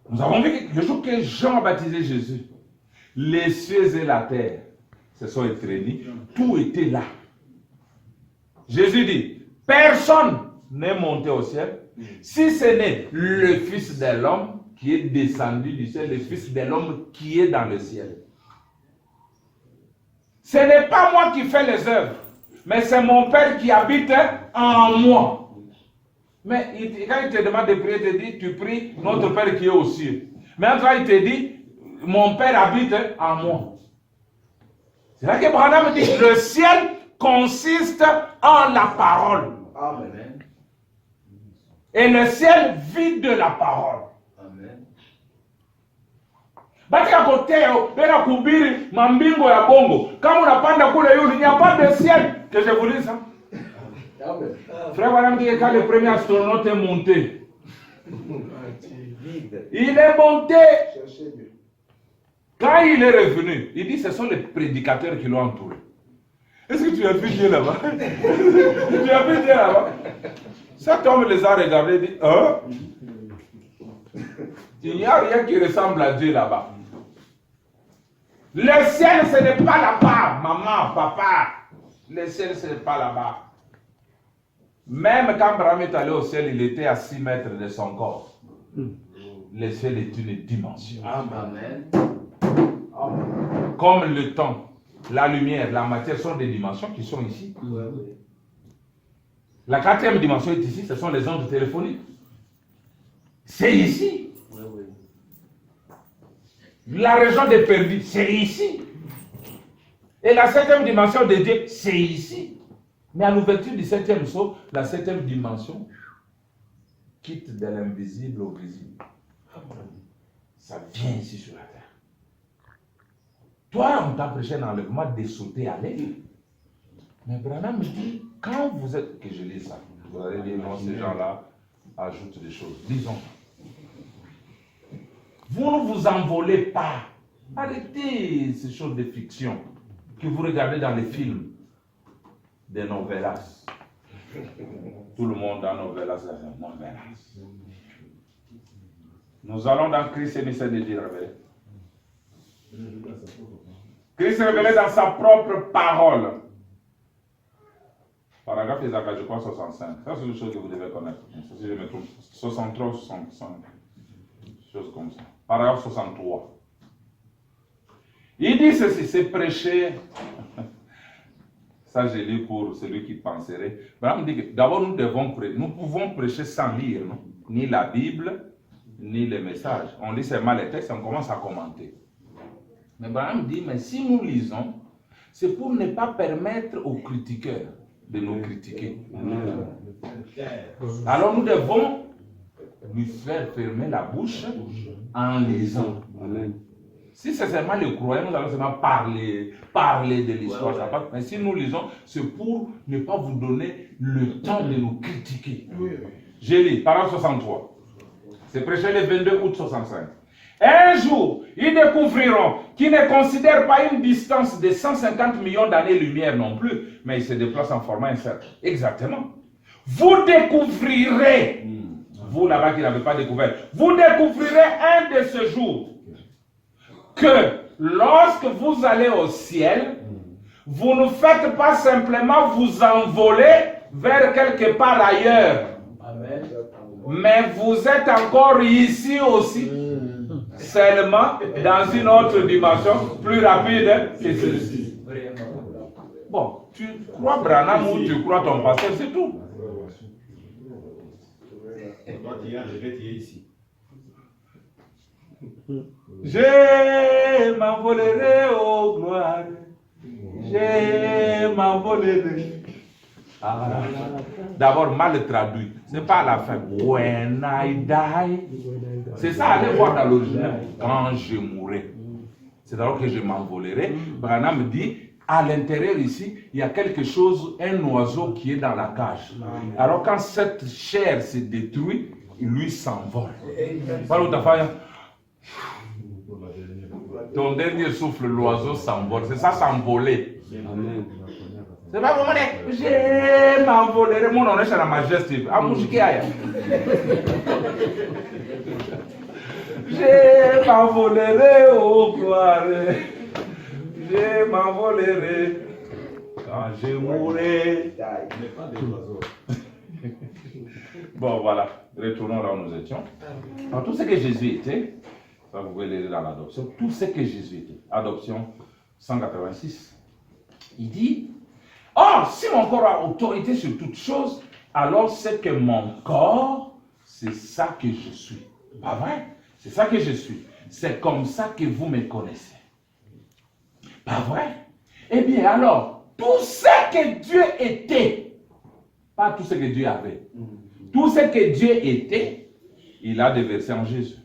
Nous avons vu que le jour que Jean a baptisé Jésus, les cieux et la terre se sont étreignés, tout était là. Jésus dit, personne n'est monté au ciel, si ce n'est le Fils de l'homme qui est descendu du ciel, le Fils de l'homme qui est dans le ciel. Ce n'est pas moi qui fais les œuvres, mais c'est mon Père qui habite en moi. Mais quand il te demande de prier, il te dit, tu pries notre Père qui est aux cieux. Mais en il te dit, mon Père habite en moi. C'est là que Branham dit, le ciel consiste en la parole. Amen. Et le ciel vit de la parole. Amen. Batika koteo, bena kubiri, mambingo ya bongo. Kama unapanda kule yule, il n'y a pas de ciel. Que je vous dise ça. Frère Branham dit que quand le premier astronaute est monté, il est monté. Quand il est revenu, il dit ce sont les prédicateurs qui l'ont entouré. Est-ce que tu as vu Dieu là-bas? Tu as vu Dieu là-bas? Cet homme les a regardés et dit, hein? Il n'y a rien qui ressemble à Dieu là-bas. Le ciel, ce n'est pas là-bas, maman, papa. Le ciel, ce n'est pas là-bas. Même quand Branham est allé au ciel, il était à 6 mètres de son corps. Le ciel est une dimension. Amen. Comme le temps, la lumière, la matière sont des dimensions qui sont ici. La 4e dimension est ici, ce sont les ondes téléphoniques. c'est ici. Oui, oui. La région des perdus, c'est ici. Et la 7e dimension de Dieu, c'est ici. Mais à l'ouverture du 7e sceau, la 7e dimension quitte de l'invisible au visible. Ça vient ici sur la terre. Toi, on t'a prêché un enlèvement de sauter à l'air. Mais Branham me dit, quand vous êtes... Que je lis ça. Vous allez dire, non, ces gens-là ajoutent des choses. Disons. Vous ne vous envolez pas. Arrêtez ces choses de fiction que vous regardez dans les films des novellas. Tout le monde dans novellas, c'est novellas. Nous allons dans Christ et mystère de Dieu révélé. Christ révélé dans sa propre parole. Paragraphe Isaac, je crois 65. Ça, c'est une chose que vous devez connaître. Si je me trompe, 63 ou 65. Chose comme ça. Paragraphe 63. Il dit ceci, c'est prêcher. Ça, j'ai lu pour celui qui penserait. Branham dit que d'abord, nous pouvons prêcher sans lire, non? Ni la Bible, ni les messages. On lit seulement les textes et on commence à commenter. Mais Branham dit, mais si nous lisons, c'est pour ne pas permettre aux critiqueurs de nous critiquer. Alors nous devons lui faire fermer la bouche en lisant. Si c'est seulement le croyant, nous allons seulement parler de l'histoire. Mais si nous lisons, c'est pour ne pas vous donner le temps de nous critiquer. Je lis, paragraphe 63. C'est prêché le 22 août 65. Un jour, ils découvriront qu'ils ne considèrent pas une distance de 150 millions d'années-lumière non plus, mais ils se déplacent en formant un cercle. Exactement. Vous découvrirez, vous là-bas qui n'avez pas découvert, vous découvrirez un de ces jours que lorsque vous allez au ciel, vous ne faites pas simplement vous envoler vers quelque part ailleurs. Amen. Mais vous êtes encore ici aussi, seulement dans une autre dimension plus rapide que celle-ci. Bon, tu crois Branham ou tu crois ton pasteur, c'est tout. Je m'envolerai aux gloires, je m'envolerai. Ah. D'abord, mal traduit. C'est pas à la fin. When I die. C'est ça, allez voir dans l'original. Quand je mourrai. C'est alors que je m'envolerai. Branham dit, à l'intérieur ici, il y a quelque chose, un oiseau qui est dans la cage. Alors quand cette chair se détruit, lui s'envole. Parle ta femme. Ton dernier souffle, l'oiseau s'envole. C'est ça, s'envoler. C'est pas vraiment je m'envolerai. Mon nom est la majesté. Ah, Moujikiaya. Je m'envolerai au gloire. Je m'envolerai quand je mourrai. Bon, voilà. Retournons là où nous étions. Alors, tout ce que Jésus était, ça vous pouvez le lire dans l'adoption, tout ce que Jésus était. Adoption 186. Il dit, or, si mon corps a autorité sur toutes choses, alors c'est que mon corps, c'est ça que je suis. Pas vrai? C'est ça que je suis. C'est comme ça que vous me connaissez. Pas vrai? Eh bien, alors, tout ce que Dieu était, pas tout ce que Dieu avait, tout ce que Dieu était, il a déversé en Jésus.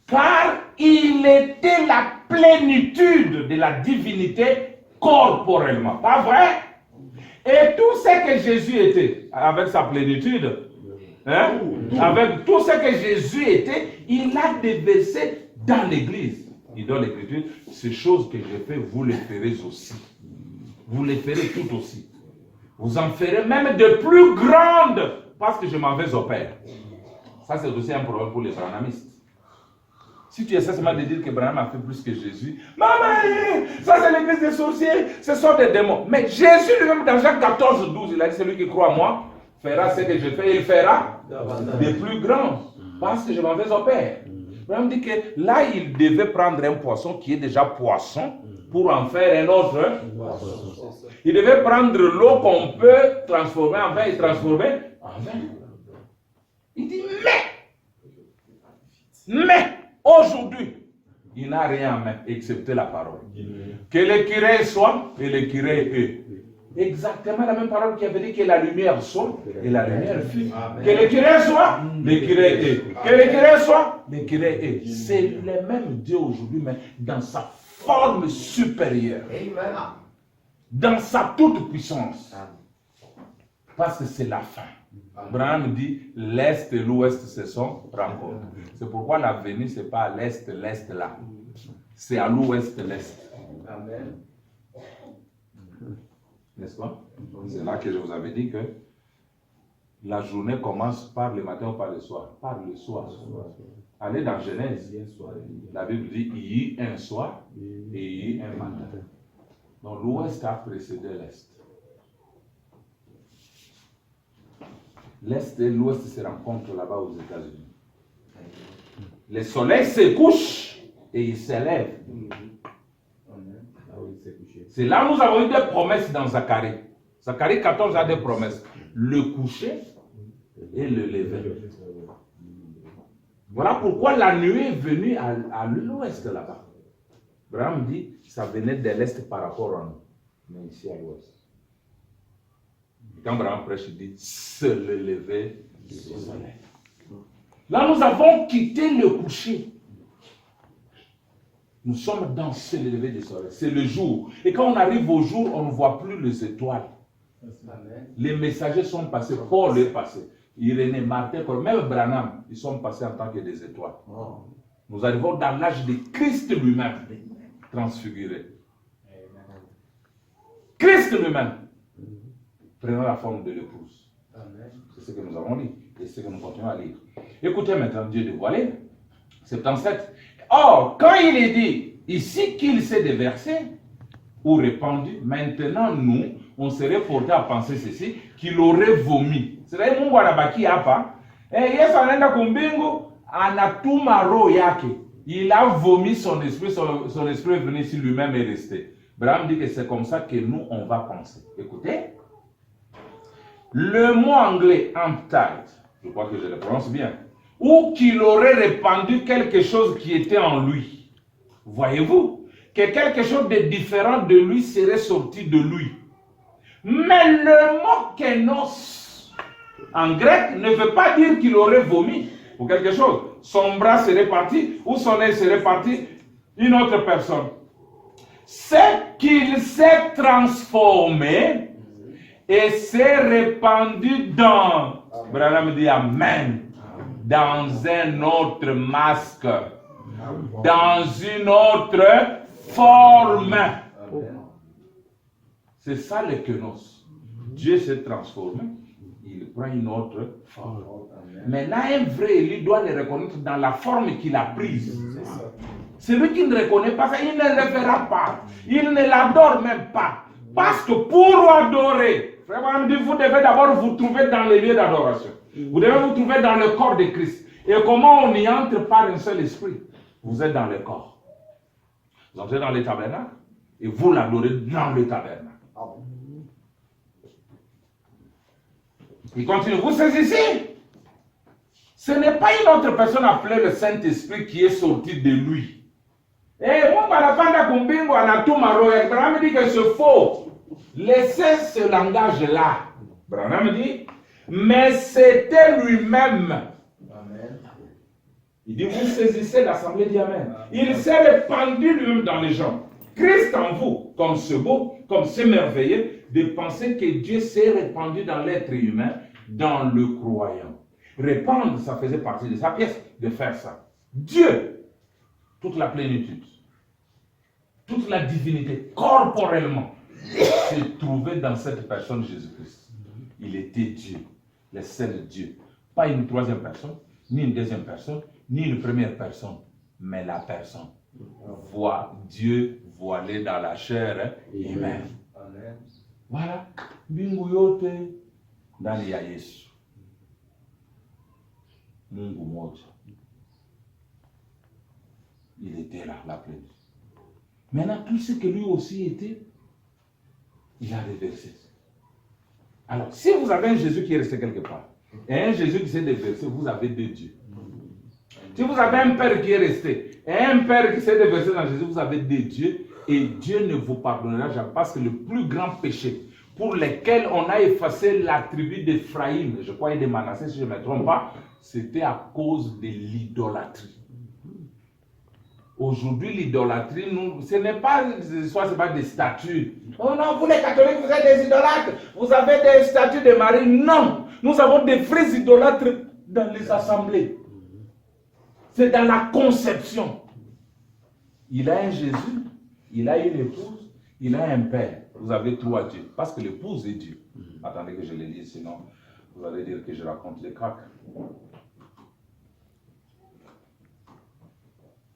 Car il était la plénitude de la divinité corporellement. Pas vrai? Et tout ce que Jésus était, avec sa plénitude, hein, avec tout ce que Jésus était, il a déversé dans l'église. Il donne l'écriture, ces choses que j'ai fait, vous les ferez aussi. Vous les ferez toutes aussi. Vous en ferez même de plus grandes, parce que je m'en vais au Père. Ça, c'est aussi un problème pour les branhamistes. Si tu essaies seulement de dire que Branham a fait plus que Jésus, maman, ça c'est l'église des sorciers, ce sont des démons. Mais Jésus lui-même, dans Jean 14, 12, il a dit, celui qui croit en moi, fera ce que je fais, il fera des plus grands, parce que je m'en vais au Père. Branham dit que là, il devait prendre un poisson qui est déjà poisson, pour en faire un autre poisson. Il devait prendre l'eau qu'on peut transformer en vin et transformer en vin. Il dit, mais Mais aujourd'hui, il n'a rien en main excepté la parole. Que le curé soit et le curé est. Exactement la même parole qui avait dit que la lumière soit et la lumière fut. Que le curé soit, le curé est. Que le curé soit, le curé est. C'est le même Dieu aujourd'hui, mais dans sa forme supérieure. Dans sa toute puissance. Parce que c'est la fin. Abraham dit, l'Est et l'Ouest se sont rencontrés. C'est pourquoi l'avenir, ce n'est pas à l'Est, l'Est là. C'est à l'Ouest, l'Est. Amen. N'est-ce pas? C'est là que je vous avais dit que la journée commence par le matin ou par le soir. Par le soir. Allez dans Genèse. La Bible dit, il y eut un soir et il y eut un matin. Donc l'Ouest a précédé l'Est. L'Est et l'Ouest se rencontrent là-bas aux États-Unis. Le soleil se couche et il s'élève. C'est là où nous avons eu des promesses dans Zacharie. Zacharie 14 a des promesses. Le coucher et le lever. Voilà pourquoi la nuit est venue à l'ouest là-bas. Abraham dit, ça venait de l'est par rapport à nous. Mais ici à l'ouest. Quand Abraham prêche, il dit, c'est le lever du soleil. Là, nous avons quitté le coucher. Nous sommes dans ce lever du soleil. C'est le jour. Et quand on arrive au jour, on ne voit plus les étoiles. Amen. Les messagers sont passés. Paul est passé. Irénée, Martin, même Branham, ils sont passés en tant que des étoiles. Oh. Nous arrivons dans l'âge de Christ lui-même, transfiguré. Christ lui-même, prenant la forme de l'épouse. C'est ce que nous avons lu et ce que nous continuons à lire. Écoutez maintenant Dieu dévoilé, 77. Or, quand il est dit ici qu'il s'est déversé ou répandu, maintenant nous, on serait porté à penser ceci, qu'il aurait vomi. C'est-à-dire, Mungu anabaki hapa, Yesu anaenda kumbingu, anatuma roho yake. Il a vomi son esprit est venu ici, lui-même est resté. Abraham dit que c'est comme ça que nous, on va penser. Écoutez, le mot anglais emptied, je crois que je le prononce bien, ou qu'il aurait répandu quelque chose qui était en lui. Voyez-vous, que quelque chose de différent de lui serait sorti de lui. Mais le mot kénos, en grec, ne veut pas dire qu'il aurait vomi ou quelque chose. Son bras serait parti ou son œil serait parti, une autre personne. C'est qu'il s'est transformé et s'est répandu dans, Branham dit Amen, dans un autre masque, dans une autre forme. C'est ça le kénos. Dieu s'est transformé, il prend une autre forme. Maintenant, un vrai élu doit le reconnaître dans la forme qu'il a prise. Celui qui ne reconnaît pas ça, il ne le verra pas. Il ne l'adore même pas. Parce que pour adorer, vraiment, vous devez d'abord vous trouver dans les lieux d'adoration. Vous devez vous trouver dans le corps de Christ. Et comment on y entre par un seul esprit? Vous êtes dans le corps. Vous entrez dans le tabernacle et vous l'adorez dans le tabernacle. Il continue. Vous saisissez? Ce n'est pas une autre personne appelée le Saint-Esprit qui est sorti de lui. Et mon balapanda kumbingo anatumaro. Abraham dit que c'est faux. Laissez ce langage-là. Abraham dit, mais c'était lui-même. Amen. Il dit, vous saisissez, l'assemblée dit Amen. Il s'est répandu lui-même dans les gens. Christ en vous, comme c'est beau, comme c'est merveilleux, de penser que Dieu s'est répandu dans l'être humain, dans le croyant. Répandre, ça faisait partie de sa pièce, de faire ça. Dieu, toute la plénitude, toute la divinité, corporellement, se trouvait dans cette personne Jésus-Christ. Il était Dieu, le seul Dieu. Pas une troisième personne, ni une deuxième personne, ni une première personne, mais la personne. Dieu voilé dans la chair humaine. Amen. Voilà. Mbingu yote ndani ya Yesu. Mungu moja. Il était là, la plénitude. Maintenant, tout ce que lui aussi était, il a réversé. Alors, si vous avez un Jésus qui est resté quelque part, et un Jésus qui s'est déversé, vous avez deux dieux. Si vous avez un père qui est resté et un père qui s'est déversé dans Jésus, vous avez des dieux et Dieu ne vous pardonnera jamais parce que le plus grand péché pour lequel on a effacé la tribu d'Éphraïm, je crois et de Manassé si je ne me trompe pas, c'était à cause de l'idolâtrie. Aujourd'hui, l'idolâtrie, ce n'est pas des statues. Oh non, vous les catholiques, vous êtes des idolâtres. Vous avez des statues de Marie. Non, nous avons des vrais idolâtres dans les assemblées. C'est dans la conception. Il a un Jésus, il a une épouse, il a un père. Vous avez trois dieux. Parce que l'épouse est Dieu. Attendez que je le dise, sinon vous allez dire que je raconte les craques.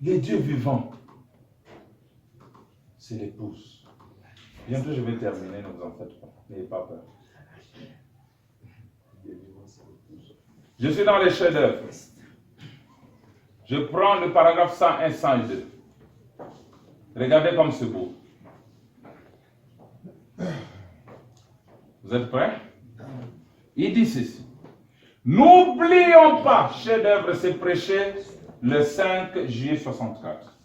Les dieux vivants, c'est l'épouse. Bientôt je vais terminer, ne vous en faites pas. N'ayez pas peur. Je suis dans les chefs-d'œuvre. Je prends le paragraphe 101, 102. Regardez comme c'est beau. Vous êtes prêts? Il dit ceci. N'oublions pas, chef-d'œuvre, c'est prêché le 5 juillet 64.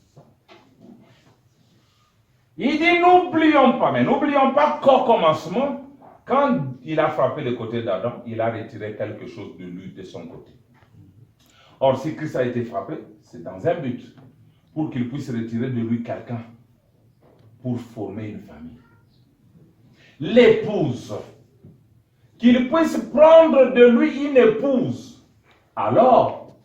Il dit n'oublions pas, mais n'oublions pas qu'au commencement, quand il a frappé le côté d'Adam, il a retiré quelque chose de lui, de son côté. Or, si Christ a été frappé, c'est dans un but, pour qu'il puisse retirer de lui quelqu'un, pour former une famille. L'épouse, qu'il puisse prendre de lui une épouse. Alors,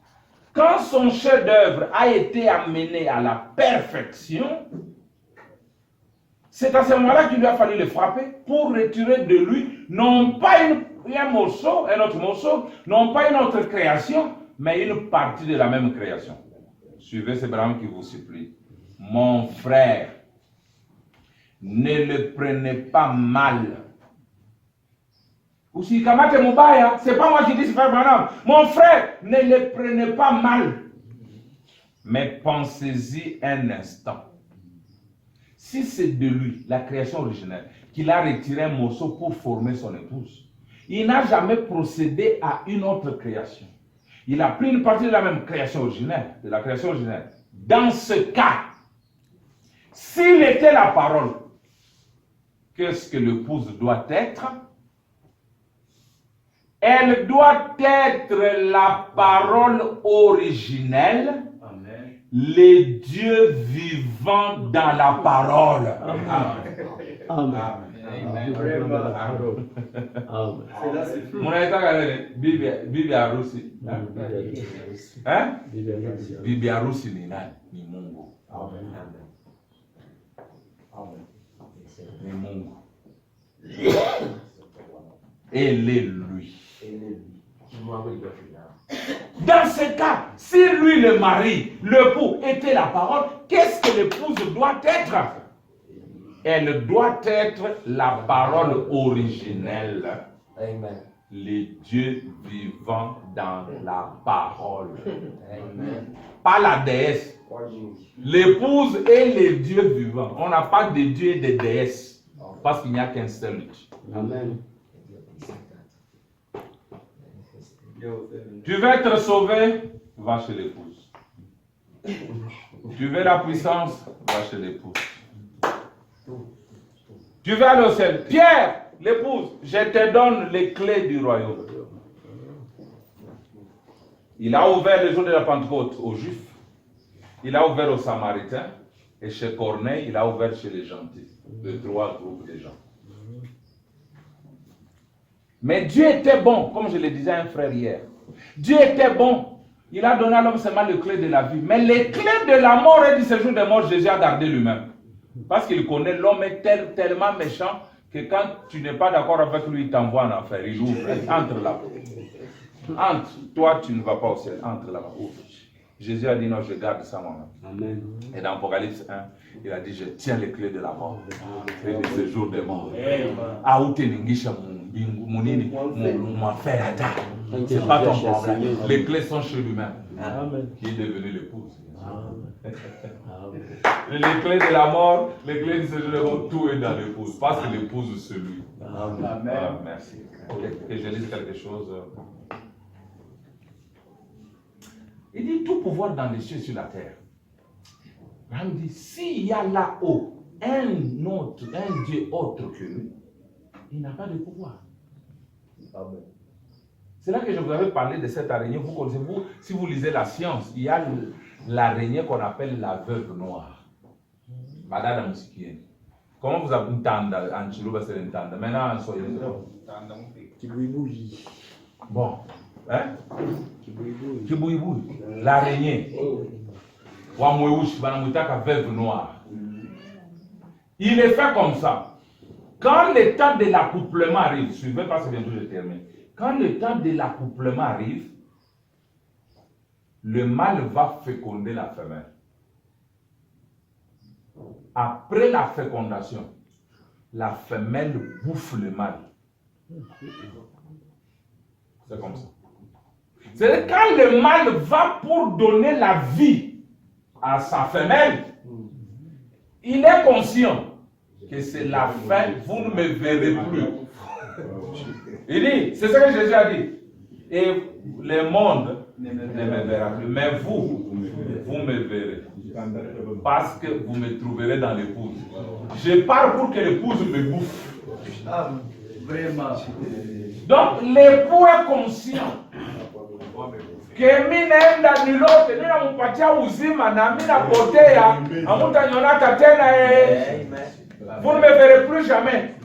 quand son chef-d'œuvre a été amené à la perfection, c'est à ce moment-là qu'il lui a fallu le frapper pour retirer de lui, non pas un morceau, un autre morceau, non pas une autre création, mais une partie de la même création. Suivez ce Abraham qui vous supplie. Mon frère, ne le prenez pas mal. Ou si Kamate Moubaya, c'est pas moi qui dis, frère Branham. Mon frère, ne le prenez pas mal. Mais pensez-y un instant. Si c'est de lui, la création originelle, qu'il a retiré un morceau pour former son épouse, il n'a jamais procédé à une autre création. Il a pris une partie de la même création originelle, de la création originelle. Dans ce cas, s'il était la parole, qu'est-ce que l'épouse doit être? Elle doit être la parole originelle, amen, les dieux vivants dans la parole. Amen. Amen. Bibi harusi. Hein? Bibi harusi ni nani? Ni Mungu. Ni Mungu. Elle est lui. Dans ce cas, si lui, le mari, l'époux, était la parole, qu'est-ce que l'épouse doit être? Elle doit être la parole originelle. Amen. Les dieux vivants dans la parole. Amen. Pas la déesse. L'épouse et les dieux vivants. On n'a pas de dieux et de déesses. Parce qu'il n'y a qu'un seul Dieu. Amen. Tu veux être sauvé, va chez l'épouse. Tu veux la puissance, va chez l'épouse. Tu veux aller au ciel. Pierre, l'épouse, je te donne les clés du royaume. Il a ouvert le jour de la Pentecôte aux Juifs. Il a ouvert aux Samaritains. Et chez Corneille, il a ouvert chez les gentils. Les trois groupes de gens. Mais Dieu était bon, comme je le disais à un frère hier. Dieu était bon. Il a donné à l'homme seulement les clés de la vie. Mais les clés de la mort et du séjour de mort, Jésus a gardé lui-même. Parce qu'il connaît l'homme est tellement méchant que quand tu n'es pas d'accord avec lui, il t'envoie en enfer. Il ouvre. Entre là-bas. Entre. Toi, tu ne vas pas au ciel. Entre là-bas. Ouvre. Jésus a dit non, je garde ça moi-même. Amen. Et dans Apocalypse 1, il a dit je tiens les clés de la mort et du séjour des morts. Ah, où t'es n'ingisha mounini, mon frère Adam. C'est pas ton problème. Les clés sont chez lui-même. Amen. Qui est devenu l'épouse. Les clés de la mort, les clés du séjour des morts, tout est dans l'épouse. Parce que l'épouse c'est lui. Amen. Ah, merci. Et je lise quelque chose. Il dit tout pouvoir dans les cieux et sur la terre. Abraham dit, s'il y a là-haut un Dieu autre que lui, il n'a pas de pouvoir. Amen. C'est là que je vous avais parlé de cette araignée. Vous connaissez, si vous lisez la science, il y a l'araignée qu'on appelle la veuve noire. Madame Moussikienne. Comment vous avez une tande en Chilouba, c'est une tande. Maintenant, soyez bon. Hein? Kibouiboui. L'araignée. Wamouéouch, Banamouitaka, veuve noire. Il est fait comme ça. Quand le temps de l'accouplement arrive, suivez pas, c'est bientôt je termine. Quand le temps de l'accouplement arrive, le mâle va féconder la femelle. Après la fécondation, la femelle bouffe le mâle. C'est comme ça. C'est quand le mâle va pour donner la vie à sa femelle, il est conscient que c'est la fin, vous ne me verrez plus. Il dit, c'est ce que Jésus a dit. Et le monde ne me verra plus, mais vous me verrez. Parce que vous me trouverez dans l'épouse. Je pars pour que l'épouse me bouffe. Vraiment. Donc l'époux est conscient que mina ni l'autre, mina mupatia uzima na mina potea, amuta nyonaka tena vous ne me verrez plus jamais.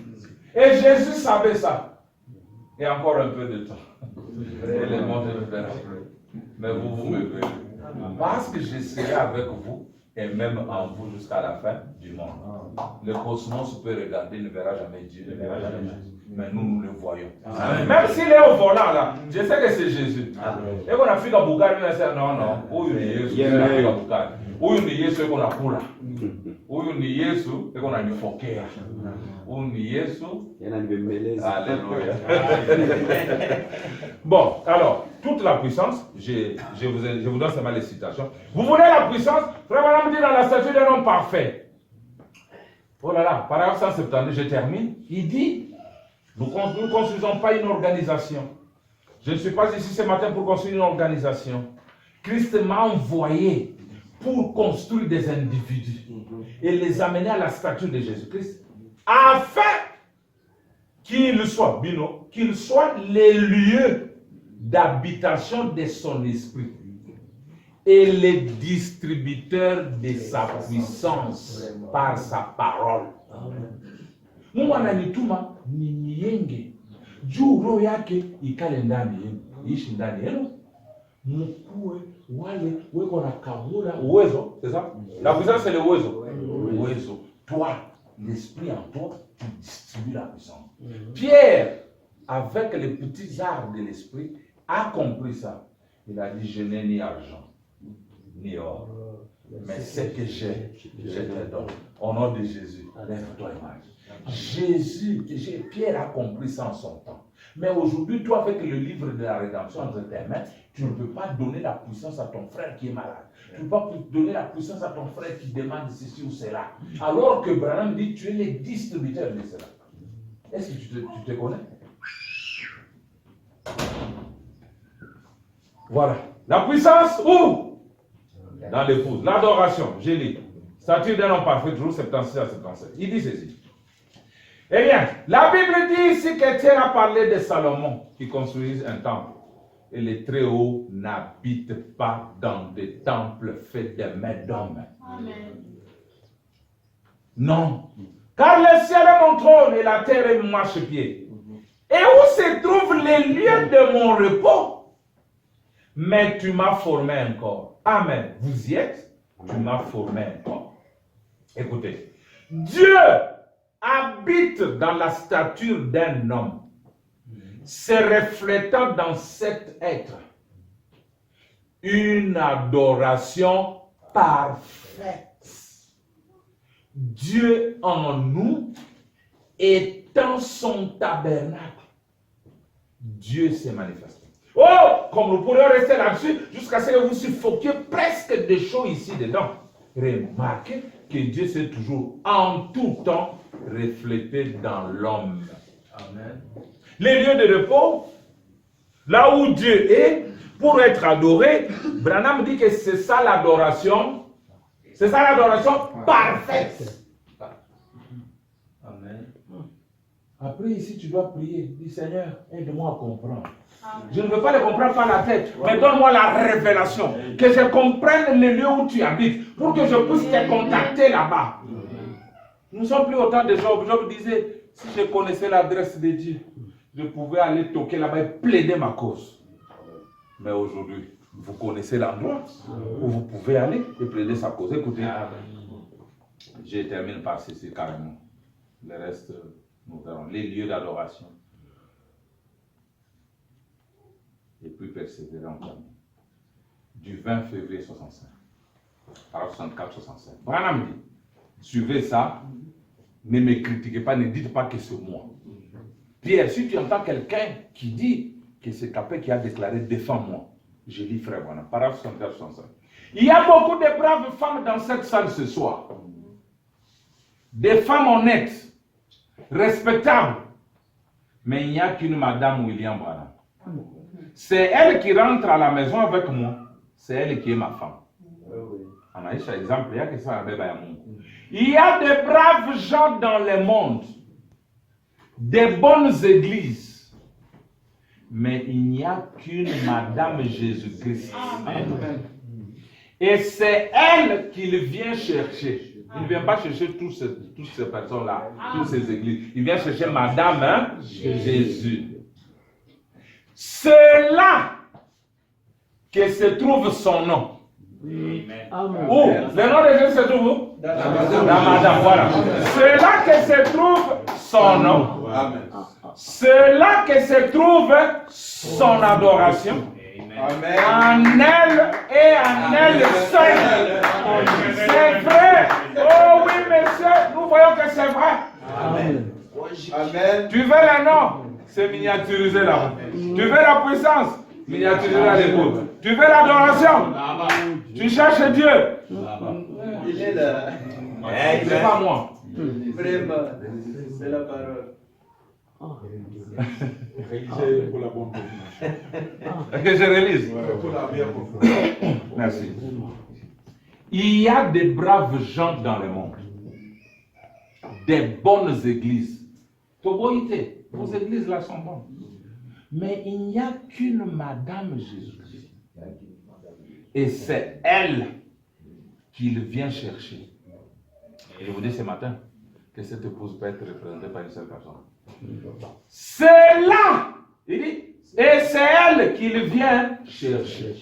Et Jésus savait ça. Et encore un peu de temps. Et le monde ne me verra plus. Mais vous me verrez. Parce que je serai avec vous et même en vous jusqu'à la fin du monde. Le cosmos peut regarder, ne verra jamais Dieu, ne verra jamais Jésus. Mais nous le voyons. Amen. Même s'il est au volant là, je sais que c'est Jésus. Et qu'on a fait dans Bougari, on a dit non, où il est Jésus, il a fait dans Bougari. Où il est Jésus, qu'on a pour là. Où il est Jésus, et qu'on a mis foqué. Où il est Jésus, alléluia. Bon, alors, toute la puissance, je vous donne seulement les citations. Vous voulez la puissance? Frère, me dit dans la statue d'un homme parfait. Oh là là, paragraphe 172, je termine. Il dit, nous ne construisons pas une organisation. Je ne suis pas ici ce matin pour construire une organisation. Christ m'a envoyé pour construire des individus et les amener à la stature de Jésus-Christ, afin qu'ils soient les lieux d'habitation de son esprit et les distributeurs de sa puissance par sa parole. Mungu ananituma ninyenge juu roho yake ikale ndani yenu, ishi ndani yenu, mkuwe wale weko na kabura uwezo, c'est ça? La puissance c'est le uwezo. Uwezo. Toi, l'esprit en toi, tu distribues la puissance. Pierre, avec les petits arts de l'esprit, a compris ça. Il a dit, je n'ai ni argent, ni or, mais ce que j'ai, je te donne. Au nom de Jésus, lève-toi et marche. Pierre a compris ça en son temps. Mais aujourd'hui, toi, avec le livre de la rédemption entre tes mains, tu ne peux pas donner la puissance à ton frère qui est malade. Tu ne peux pas donner la puissance à ton frère qui demande ceci ou cela. Alors que Branham dit, tu es le distributeur de cela. Est-ce que tu te connais? Voilà. La puissance où? Dans l'épouse. L'adoration, j'ai dit. Statue d'un homme parfait, toujours 76 à 77. Il dit ceci. Eh bien, la Bible dit ici qu'Étienne a parlé de Salomon qui construisait un temple. Et les Très-Hauts n'habitent pas dans des temples faits de mains d'hommes. Non. Car le ciel est mon trône et la terre est mon marchepied. Et où se trouvent les lieux de mon repos? Mais tu m'as formé un corps. Amen. Vous y êtes? Tu m'as formé un corps. Écoutez. Dieu habite dans la stature d'un homme, se reflétant dans cet être une adoration parfaite. Dieu en nous étant son tabernacle, Dieu s'est manifesté. Oh, comme nous pourrions rester là-dessus jusqu'à ce que vous suffoquiez presque des choses ici dedans. Remarquez que Dieu s'est toujours en tout temps reflété dans l'homme. Amen. Les lieux de repos, là où Dieu est, pour être adoré, Branham dit que c'est ça l'adoration. C'est ça l'adoration parfaite. Amen. Après, ici, tu dois prier. Dis, Seigneur, aide-moi à comprendre. Je ne veux pas le comprendre par la tête, mais donne-moi la révélation. Que je comprenne le lieu où tu habites, pour que je puisse te contacter là-bas. Nous ne sommes plus au temps de Job. Job disait, si je connaissais l'adresse de Dieu, je pouvais aller toquer là-bas et plaider ma cause. Mais aujourd'hui, vous connaissez l'endroit où vous pouvez aller et plaider sa cause. Écoutez, je termine par ceci carrément. Le reste, nous verrons. Les lieux d'adoration. Et puis persévérer en famille. Du 20 février 65. Par 64-65. Branham dit, suivez ça, ne me critiquez pas, ne dites pas que c'est moi. Pierre, si tu entends quelqu'un qui dit que c'est Capet qui a déclaré défends-moi, je lis frère Branham, paragraphe 64-65. Il y a beaucoup de braves femmes dans cette salle ce soir. Des femmes honnêtes, respectables. Mais il n'y a qu'une Madame William Branham. C'est elle qui rentre à la maison avec moi. C'est elle qui est ma femme. En Aïcha, exemple, il y a que ça à Bébayamoun. Il y a de braves gens dans le monde, des bonnes églises, mais il n'y a qu'une Madame Jésus-Christ. Et c'est elle qu'il vient chercher. Il ne vient pas chercher toutes ces personnes-là, toutes ces églises. Il vient chercher Madame Jésus. C'est là que se trouve son nom. Amen. Où? Le nom de Jésus se trouve où? Dans Madame, voilà. C'est là que se trouve son nom. C'est là que se trouve son adoration. En elle et en elle seule. C'est vrai. Oh oui, monsieur, nous voyons que c'est vrai. Amen. Amen. Tu veux le nom? C'est miniaturisé là. Tu veux la puissance? Miniaturisé à l'écoute. Tu veux l'adoration? Tu cherches Dieu. Il est là. C'est pas moi. Vraiment. C'est la parole. Réalisé pour la bonne Est-ce que je relise? pour la bien compréhension. Merci. Il y a des braves gens dans le monde. Des bonnes églises. Toboïté, vos églises là sont bonnes. Mais il n'y a qu'une Madame Jésus-Christ. Et c'est elle qu'il vient chercher. Et je vous dis ce matin que cette épouse peut être représentée par une seule personne. C'est là, il dit, et c'est elle qu'il vient chercher.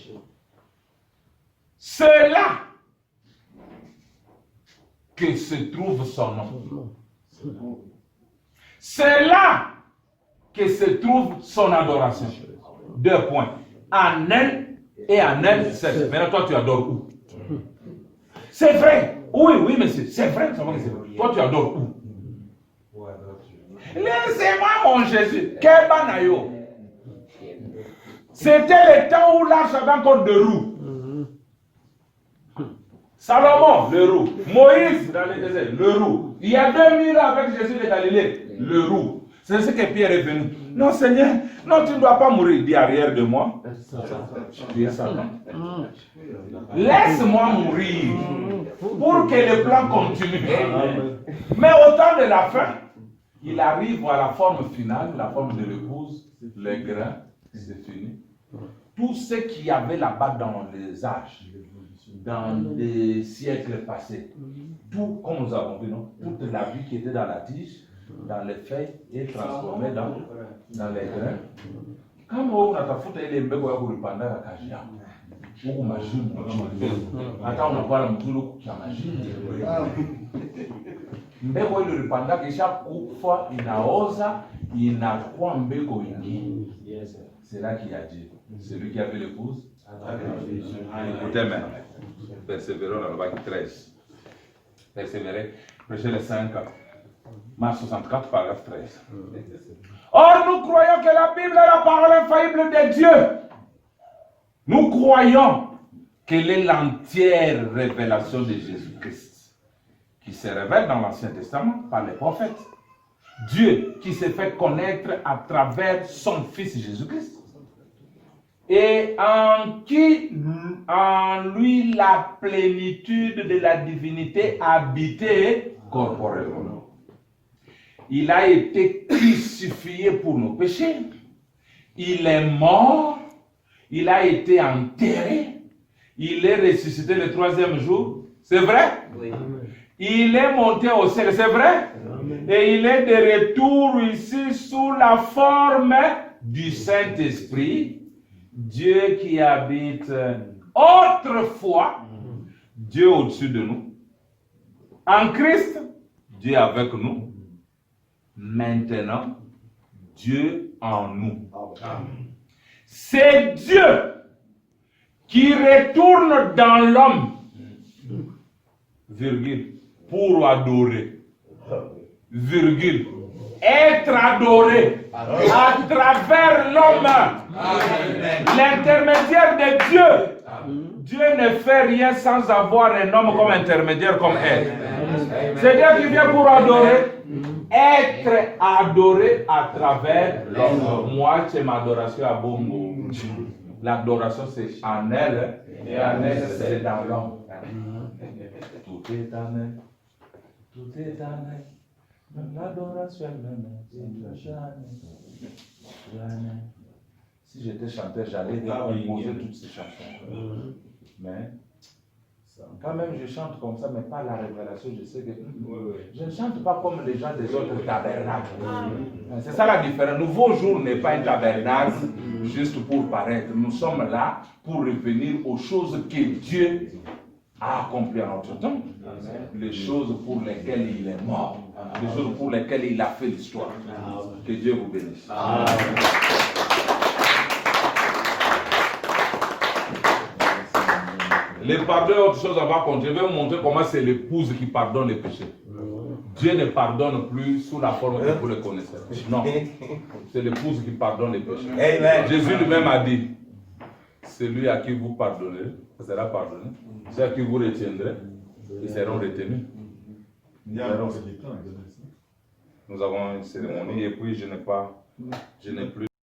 C'est là que se trouve son nom. C'est là que se trouve son adoration. 2 points. En elle et en elle seule. Maintenant, toi, tu adores où? C'est vrai. Oui, oui, monsieur. C'est vrai. Toi, tu adores où? Laissez-moi, mon Jésus. Quel banayo. C'était le temps où l'arche avait encore deux roues. Salomon, le roux. Moïse, dans le désert, le roux. Il y a 2000 ans avec Jésus de Galilée, le roux. C'est ce que Pierre est venu. Non, Seigneur, non, tu ne dois pas mourir. Il dit arrière de moi. Tu es Satan. Laisse-moi mourir pour que le plan continue. Mais au temps de la fin, il arrive à la forme finale, la forme de l'épouse, les grains, c'est fini. Tout ce qu'il y avait là-bas dans les âges, dans les siècles passés, tout, comme nous avons vu, non? Toute la vie qui était dans la tige, dans les feuilles, est transformée dans les grains. Quand on a fait les mbego ya kulipanda ya kajia, huku majimu, hata unakuwa na mzulu kia majimu. Mbego ile ulipanda kisha kufa inaoza, inakuwa mbego ingine. C'est là qu'il a dit, celui qui avait l'épouse, écoutez maintenant, persévérons dans le bac 13. Persévérer, prêchez les 5, Marc 64, paragraphe 13. Or, nous croyons que la Bible est la parole infaillible de Dieu. Nous croyons qu'elle est l'entière révélation de Jésus-Christ, qui se révèle dans l'Ancien Testament par les prophètes. Dieu qui s'est fait connaître à travers son Fils Jésus-Christ. et en lui la plénitude de la divinité habitait corporellement. Il a été crucifié pour nos péchés. Il est mort. Il a été enterré. Il est ressuscité le 3e jour. C'est vrai? Oui. Il est monté au ciel. C'est vrai? Et il est de retour ici sous la forme du Saint-Esprit. Dieu qui habite autrefois, Dieu au-dessus de nous. En Christ, Dieu avec nous. Maintenant, Dieu en nous. C'est Dieu qui retourne dans l'homme, virgule, pour adorer, virgule, être adoré à travers l'homme, l'intermédiaire de Dieu. Dieu ne fait rien sans avoir un homme comme intermédiaire, comme elle. C'est Dieu qui vient pour adorer, être adoré à travers l'homme. Moi, c'est ma adoration à Bongo. L'adoration, c'est en elle, et en elle, c'est dans l'homme. Tout est en elle. Tout est en elle. L'adoration même. Si j'étais chanteur, j'allais composer toutes ces chansons. Mais quand même, je chante comme ça, mais pas la révélation. Je sais que je ne chante pas comme les gens des autres tabernacles. C'est ça la différence. Nouveau jour n'est pas un tabernacle juste pour paraître. Nous sommes là pour revenir aux choses que Dieu a accomplies en notre temps. Les choses pour lesquelles il est mort. Les choses pour lesquelles il a fait l'histoire. Que Dieu vous bénisse. Les pardons est autre chose à voir contre. Je vais vous montrer comment c'est l'épouse qui pardonne les péchés. Dieu ne pardonne plus sous la forme que vous le connaissez. Non. C'est l'épouse qui pardonne les péchés. Amen. Jésus lui-même a dit, celui à qui vous pardonnez sera pardonné. Ceux à qui vous retiendrez, ils seront retenus. Nous avons une cérémonie et puis je n'ai plus